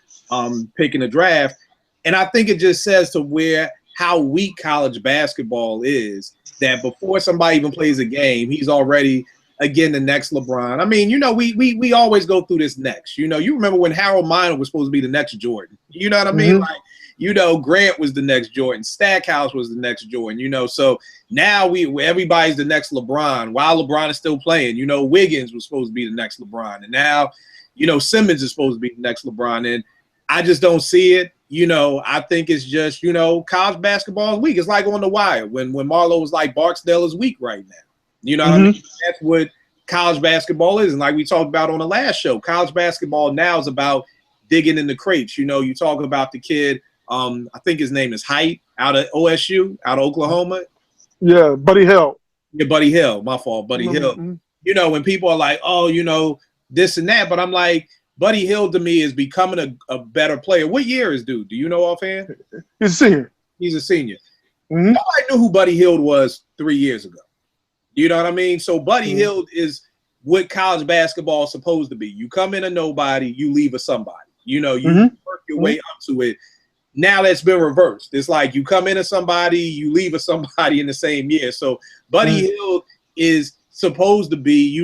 pick in the draft. And I think it just says to how weak college basketball is, that before somebody even plays a game, he's already, again, the next LeBron. I mean, we always go through this next. You remember when Harold Miner was supposed to be the next Jordan. You know what I mean? Like, Grant was the next Jordan. Stackhouse was the next Jordan. So now everybody's the next LeBron while LeBron is still playing. Wiggins was supposed to be the next LeBron. And now, Simmons is supposed to be the next LeBron. And I just don't see it. I think it's just, college basketball is weak. It's like on The Wire when Marlo was like, Barksdale is weak right now. You know what I mean? That's what college basketball is. And like we talked about on the last show, college basketball now is about digging in the crates. You talk about the kid, I think his name is Height, out of OSU, out of Oklahoma. Yeah, Buddy Hield. Yeah, Buddy Hield. My fault, Buddy Hield. When people are like, oh, this and that, but I'm like, Buddy Hield to me is becoming a better player. What year is dude? Do you know offhand? He's a senior. He's a senior. Nobody knew who Buddy Hield was 3 years ago. You know what I mean? So Buddy Hield is what college basketball is supposed to be. You come in a nobody, you leave a somebody. You work your way up to it. Now that's been reversed. It's like you come in a somebody, you leave a somebody in the same year. So Buddy Hield is supposed to be,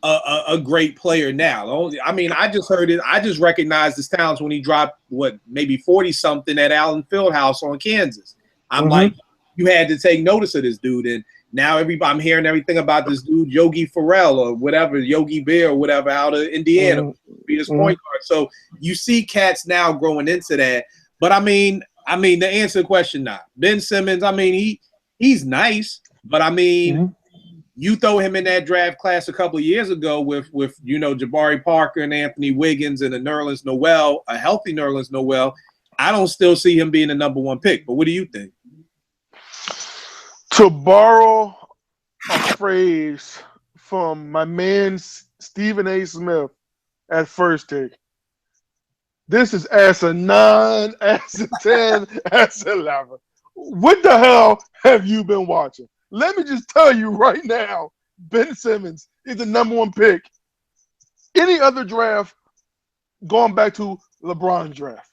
a great player now. I mean, I just heard it. I just recognized his talents when he dropped, maybe 40-something at Allen Fieldhouse on Kansas. I'm like, you had to take notice of this dude. And now I'm hearing everything about this dude, Yogi Ferrell or whatever, Yogi Bear or whatever, out of Indiana, be this point guard. So you see cats now growing into that. But I mean, to answer the question now, Ben Simmons, I mean, he's nice, but I mean, you throw him in that draft class a couple of years ago with Jabari Parker and Anthony Wiggins and a Nerlens Noel, a healthy Nerlens Noel, I don't still see him being the number one pick. But what do you think? To borrow a phrase from my man Stephen A. Smith at First Take, this is as a 9, as a 10, as a 11. What the hell have you been watching? Let me just tell you right now, Ben Simmons is the number one pick. Any other draft going back to LeBron's draft.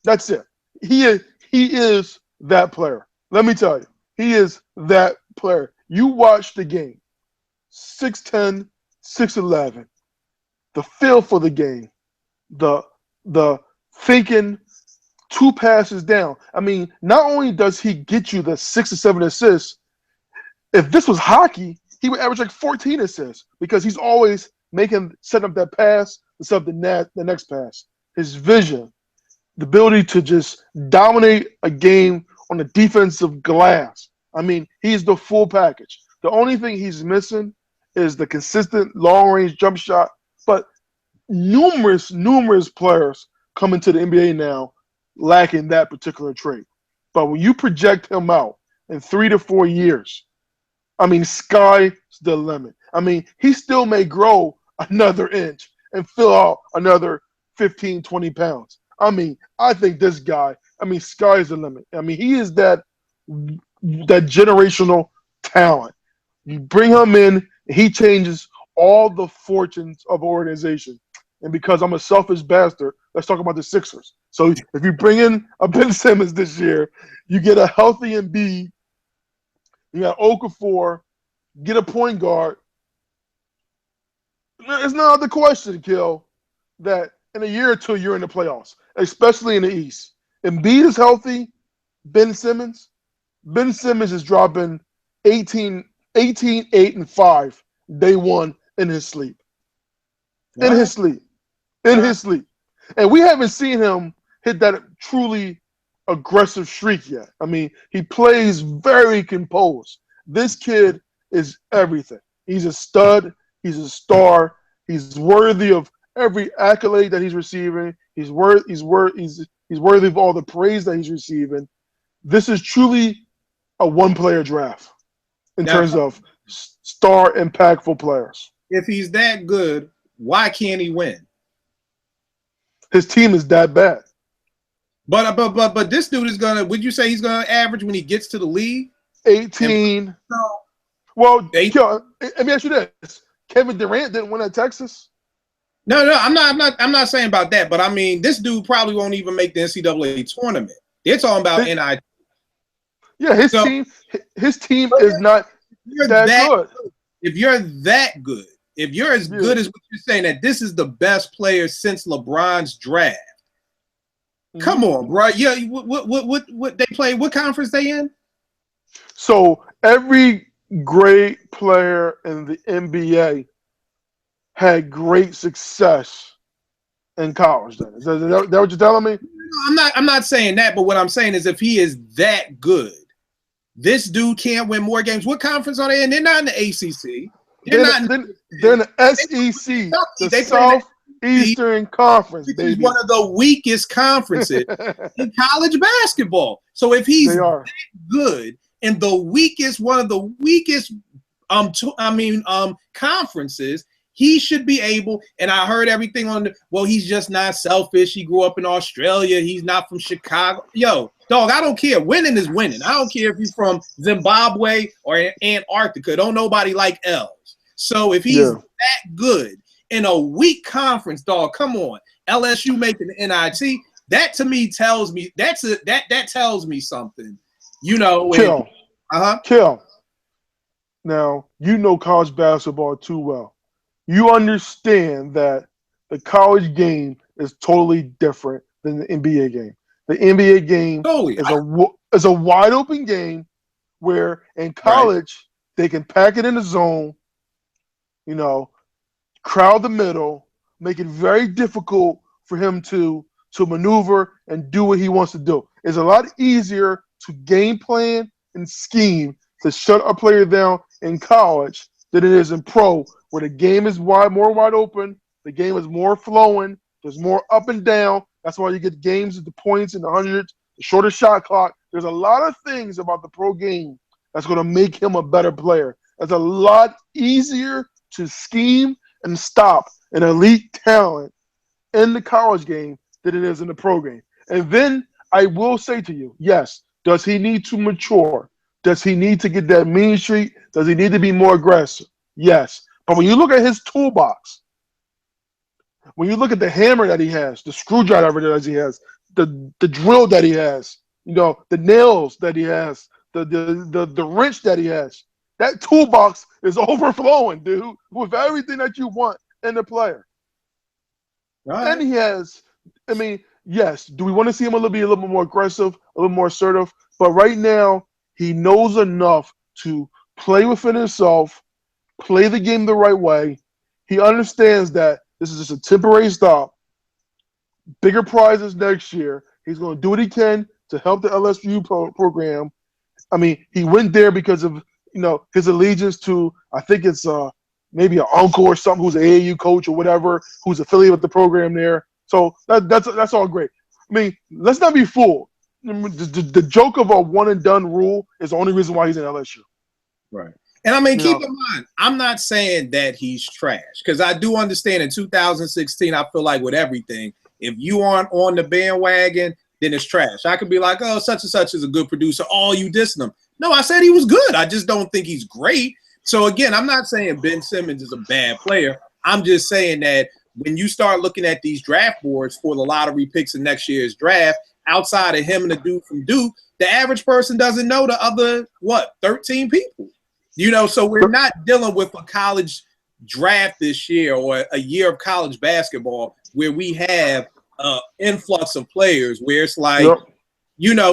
That's it. He is that player. Let me tell you. He is that player. You watch the game. 6'10", 6'11". The feel for the game. The thinking 2 passes down. I mean, not only does he get you the 6 or 7 assists, if this was hockey, he would average like 14 assists because he's always setting up that pass and set up the next pass. His vision, the ability to just dominate a game on the defensive glass. I mean, he's the full package. The only thing he's missing is the consistent long-range jump shot. But numerous players come into the NBA now lacking that particular trait. But when you project him out in 3 to 4 years, I mean, sky's the limit. I mean, he still may grow another inch and fill out another 15, 20 pounds. I mean, I think this guy, I mean, sky's the limit. I mean, he is that generational talent. You bring him in, he changes all the fortunes of an organization. And because I'm a selfish bastard, let's talk about the Sixers. So if you bring in a Ben Simmons this year, you get a healthy Embiid, you got Okafor, get a point guard. It's not the question, Kill, that in a year or two you're in the playoffs, especially in the East. Embiid is healthy. Ben Simmons is dropping 18, 8, and 5 day one in his sleep. Wow. In his sleep. And we haven't seen him hit that truly aggressive streak yet. I mean, he plays very composed. This kid is everything. He's a stud. He's a star. He's worthy of every accolade that he's receiving. He's worthy of all the praise that he's receiving. This is truly a one-player draft in terms of star impactful players. If he's that good, why can't he win? His team is that bad. But this dude is gonna. Would you say he's gonna average when he gets to the league? 18. Well, yo, let me ask you this: Kevin Durant didn't win at Texas. No, I'm not saying about that. But I mean, this dude probably won't even make the NCAA tournament. They're talking about NIT. Yeah, his team is not that good. If you're that good, if you're as good as what you're saying, that this is the best player since LeBron's draft. Come on, bro. Yeah, what they play? What conference they in? So every great player in the NBA had great success in college. Then is that what you're telling me? I'm not saying that, but what I'm saying is if he is that good, this dude can't win more games. What conference are they in? They're not in the ACC. They're in the SEC, the Southeastern Conference. Which is one of the weakest conferences in college basketball. So if he's that good in one of the weakest conferences, he should be able. And I heard everything on he's just not selfish. He grew up in Australia. He's not from Chicago. Yo, dog, I don't care. Winning is winning. I don't care if you're from Zimbabwe or Antarctica. Don't nobody like L's. So if he's that good in a weak conference, dog, come on. LSU making the NIT. That to me tells me that tells me something. You know, Kill. Now, you know college basketball too well. You understand that the college game is totally different than the NBA game. The NBA game is a wide open game where in college they can pack it in the zone, you know, crowd the middle, make it very difficult for him to maneuver and do what he wants to do. It's a lot easier to game plan and scheme to shut a player down in college than it is in pro, where the game is more wide open, the game is more flowing, there's more up and down. That's why you get games at the points and the hundreds, the shorter shot clock. There's a lot of things about the pro game that's going to make him a better player. It's a lot easier to scheme and stop an elite talent in the college game than it is in the pro game. And then I will say to you, yes, does he need to mature? Does he need to get that mean streak? Does he need to be more aggressive? Yes. But when you look at his toolbox, when you look at the hammer that he has, the screwdriver that he has, the drill that he has, the nails that he has, the wrench that he has, that toolbox is overflowing, dude, with everything that you want in the player. Right. And he has, yes, do we want to see him be a little bit more aggressive, a little more assertive? But right now, he knows enough to play within himself, play the game the right way. He understands that this is just a temporary stop. Bigger prizes next year. He's going to do what he can to help the LSU program. He went there because of his allegiance to, I think it's maybe an uncle or something who's an AAU coach or whatever, who's affiliated with the program there. So that's all great. Let's not be fooled. The joke of a one and done rule is the only reason why he's in LSU. Right. And keep in mind, I'm not saying that he's trash, because I do understand in 2016, I feel like with everything, if you aren't on the bandwagon, then it's trash. I could be like, oh, such and such is a good producer. Oh, you dissing him. No, I said he was good. I just don't think he's great. So again, I'm not saying Ben Simmons is a bad player. I'm just saying that when you start looking at these draft boards for the lottery picks in next year's draft, outside of him and the dude from Duke, the average person doesn't know the other, 13 people. So we're not dealing with a college draft this year or a year of college basketball where we have an influx of players where it's like,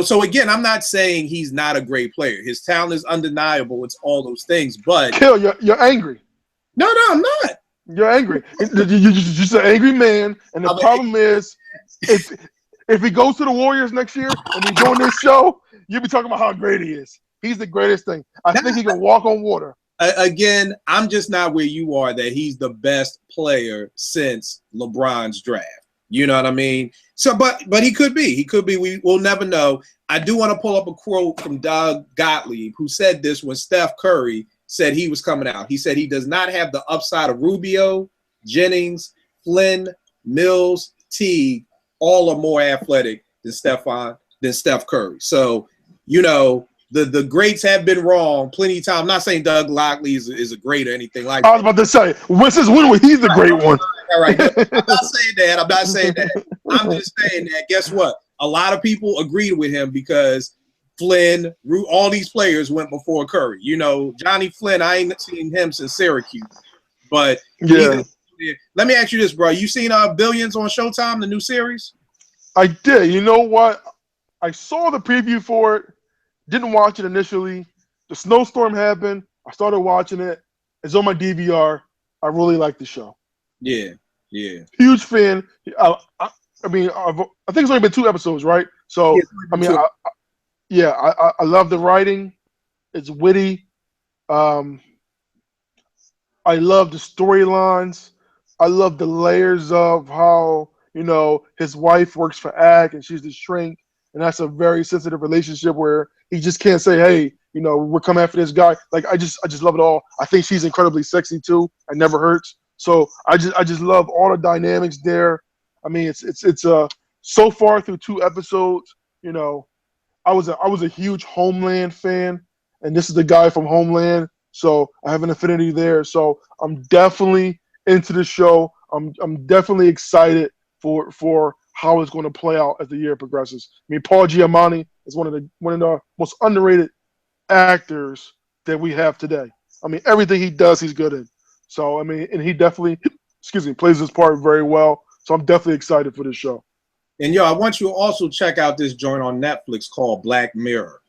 so again, I'm not saying he's not a great player. His talent is undeniable. It's all those things, but Kill, you're angry. No, I'm not. You're angry. You're just an angry man. And the problem is, if he goes to the Warriors next year and he's doing this show, you'll be talking about how great he is. He's the greatest thing. I think he can walk on water. Again, I'm just not where you are that he's the best player since LeBron's draft. You know what I mean? So, but he could be. He could be. We'll never know. I do want to pull up a quote from Doug Gottlieb, who said this when Steph Curry said he was coming out. He said he does not have the upside of Rubio, Jennings, Flynn, Mills, Teague. All are more athletic than Steph Curry. So, the greats have been wrong plenty of times. I'm not saying Doug Gottlieb is a great or anything like that. I was about to say, since when was he the great one? All right. I'm not saying that. I'm just saying that, guess what? A lot of people agreed with him because Flynn, all these players went before Curry. Johnny Flynn, I ain't seen him since Syracuse. But yeah. Let me ask you this, bro. You seen Billions on Showtime, the new series? I did. You know what? I saw the preview for it. Didn't watch it initially. The snowstorm happened. I started watching it. It's on my DVR. I really like the show. Yeah. Huge fan. I think it's only been 2 episodes, right? So, I love the writing. It's witty. I love the storylines. I love the layers of how, his wife works for ACK and she's the shrink. And that's a very sensitive relationship where he just can't say, hey, we're coming after this guy. Like, I just love it all. I think she's incredibly sexy too. It never hurts. So I just love all the dynamics there. It's so far through 2 episodes, I was a huge Homeland fan, and this is the guy from Homeland, so I have an affinity there. So I'm definitely into the show. I'm definitely excited for how it's going to play out as the year progresses. Paul Giamatti is one of the most underrated actors that we have today. Everything he does, he's good in. So and he definitely, plays his part very well. So I'm definitely excited for this show. And I want you to also check out this joint on Netflix called Black Mirror.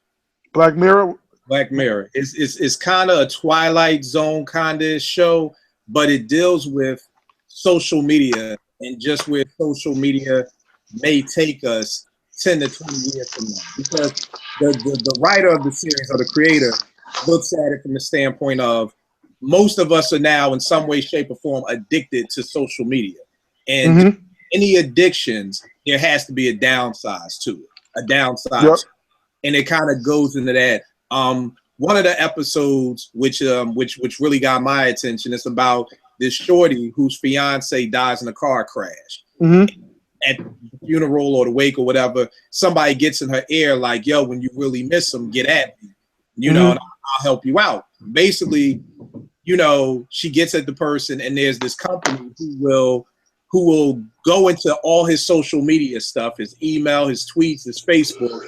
Black Mirror. It's kind of a Twilight Zone kind of show, but it deals with social media and just where social media may take us 10 to 20 years from now. Because the writer of the series or the creator looks at it from the standpoint of most of us are now in some way, shape, or form addicted to social media. And any addictions, there has to be a downside to it. Yep. And it kind of goes into that. One of the episodes which really got my attention is about this shorty whose fiance dies in a car crash. At the funeral or the wake or whatever, somebody gets in her ear like, yo, when you really miss him, get at me. you know, and I'll help you out. Basically, you know, she gets at the person, and there's this company who will go into all his social media stuff, his email, his tweets, his Facebook,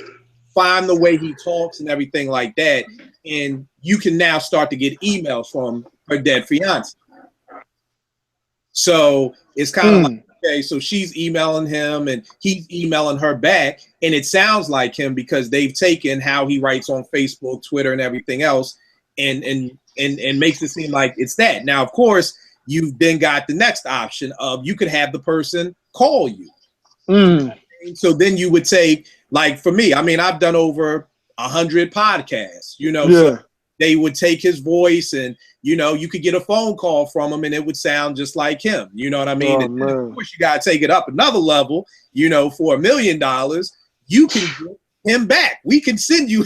find the way he talks and everything like that. And you can now start to get emails from her dead fiance. So it's kind of like, okay, so she's emailing him and he's emailing her back, and it sounds like him because they've taken how he writes on Facebook, Twitter, and everything else, and makes it seem like it's that. Now, of course, you've then got the next option of you could have the person call you. So then you would take, like for me, I mean, I've done over 100 podcasts, you know, so they would take his voice and, you know, you could get a phone call from him and it would sound just like him. You know what I mean? And then, of course, you got to take it up another level, you know, for $1 million, you can get him back. We can send you,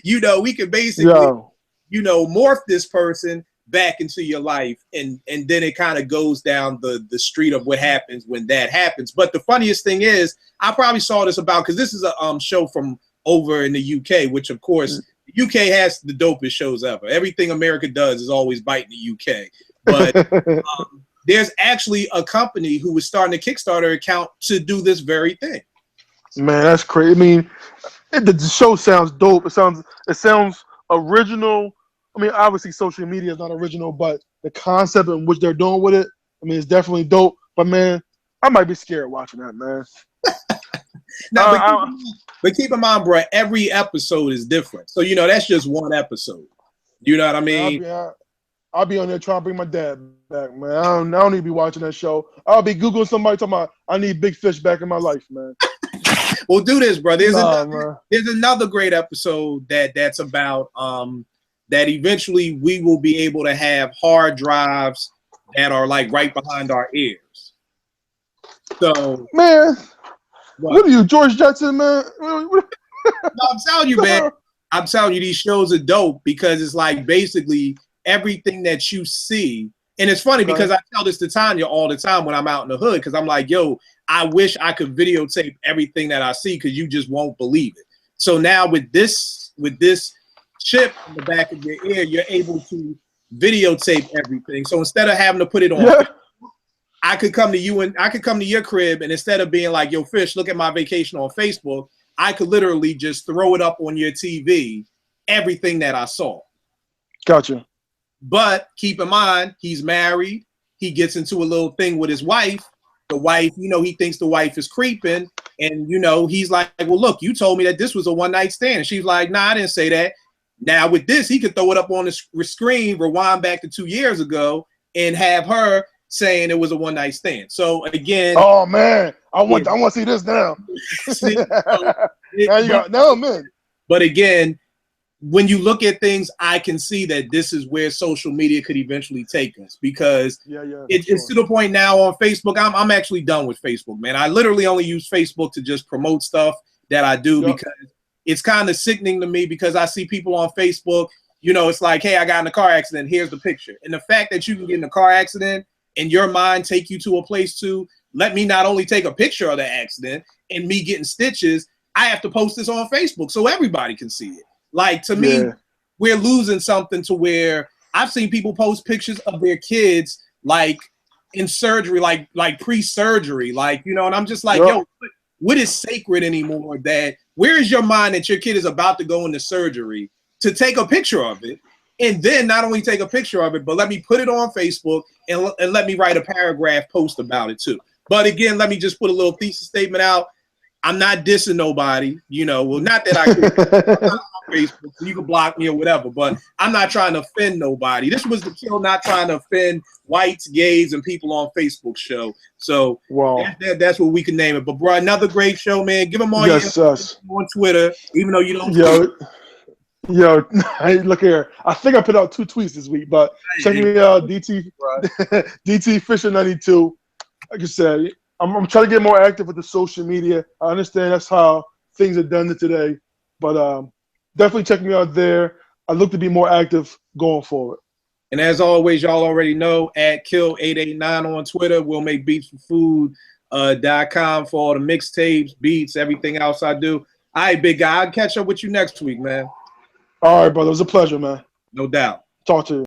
you know, we can basically, you know, morph this person back into your life. And then it kind of goes down the street of what happens when that happens. But the funniest thing is, I probably saw this about, because this is a show from over in the UK, which of course, the UK has the dopest shows ever. Everything America does is always biting the UK. But there's actually a company who was starting a Kickstarter account to do this very thing. Man, that's crazy. I mean, the show sounds dope. It sounds original. I mean, obviously social media is not original, but the concept in which they're doing with it, I mean, it's definitely dope. But man, I might be scared watching that, man. But keep in mind, bro, every episode is different. So, you know, that's just one episode. You know what I mean? I'll be on there trying to bring my dad back, man. I don't need to be watching that show. I'll be Googling somebody talking about, I need Big Fish back in my life, man. Well, do this, bro. There's another great episode that's about that eventually we will be able to have hard drives that are like right behind our ears. So, man. What are you, George Jetson, man? No, I'm telling you, man. I'm telling you, these shows are dope because it's like basically everything that you see. And it's funny because I tell this to Tanya all the time when I'm out in the hood, because I'm like, yo, I wish I could videotape everything that I see because you just won't believe it. So now with this chip in the back of your ear, you're able to videotape everything. So instead of having to put it on, I could come to you and I could come to your crib, and instead of being like, yo, Fish, look at my vacation on Facebook, I could literally just throw it up on your TV, everything that I saw. Gotcha. But keep in mind, he's married. He gets into a little thing with his wife. The wife, you know, he thinks the wife is creeping. And, you know, he's like, well, look, you told me that this was a one-night stand. She's like, nah, I didn't say that. Now with this, he could throw it up on the screen, rewind back to 2 years ago, and have her saying it was a one-night stand. So again, oh man, I want to see this now. Man. But again, when you look at things, I can see that this is where social media could eventually take us, because it's to the point now on Facebook. I'm actually done with Facebook, man. I literally only use Facebook to just promote stuff that I do because it's kind of sickening to me, because I see people on Facebook, you know, it's like, hey, I got in a car accident. Here's the picture. And the fact that you can get in a car accident and your mind take you to a place to let me not only take a picture of the accident and me getting stitches, I have to post this on Facebook so everybody can see it. Like, to me, we're losing something to where I've seen people post pictures of their kids, like in surgery, like pre-surgery, like, you know, and I'm just like, yo, what is sacred anymore? That where is your mind that your kid is about to go into surgery to take a picture of it? And then not only take a picture of it, but let me put it on Facebook and let me write a paragraph post about it too. But again, let me just put a little thesis statement out. I'm not dissing nobody, you know. Well, not that I could. I'm not on Facebook, so you can block me or whatever, but I'm not trying to offend nobody. This was the Kill Not Trying to Offend Whites, Gays, and People on Facebook show. So that's what we can name it. But bro, another great show, man. Give them all your on Twitter, even though you don't. Yo, look here. I think I put out 2 tweets this week, but check me out, DT Fisher 92. Like I said, I'm trying to get more active with the social media. I understand that's how things are done today, but definitely check me out there. I look to be more active going forward. And as always, y'all already know, at Kill889 on Twitter. We'll make beatsforfood.com for all the mixtapes, beats, everything else I do. All right, big guy. I'll catch up with you next week, man. All right, brother. It was a pleasure, man. No doubt. Talk to you.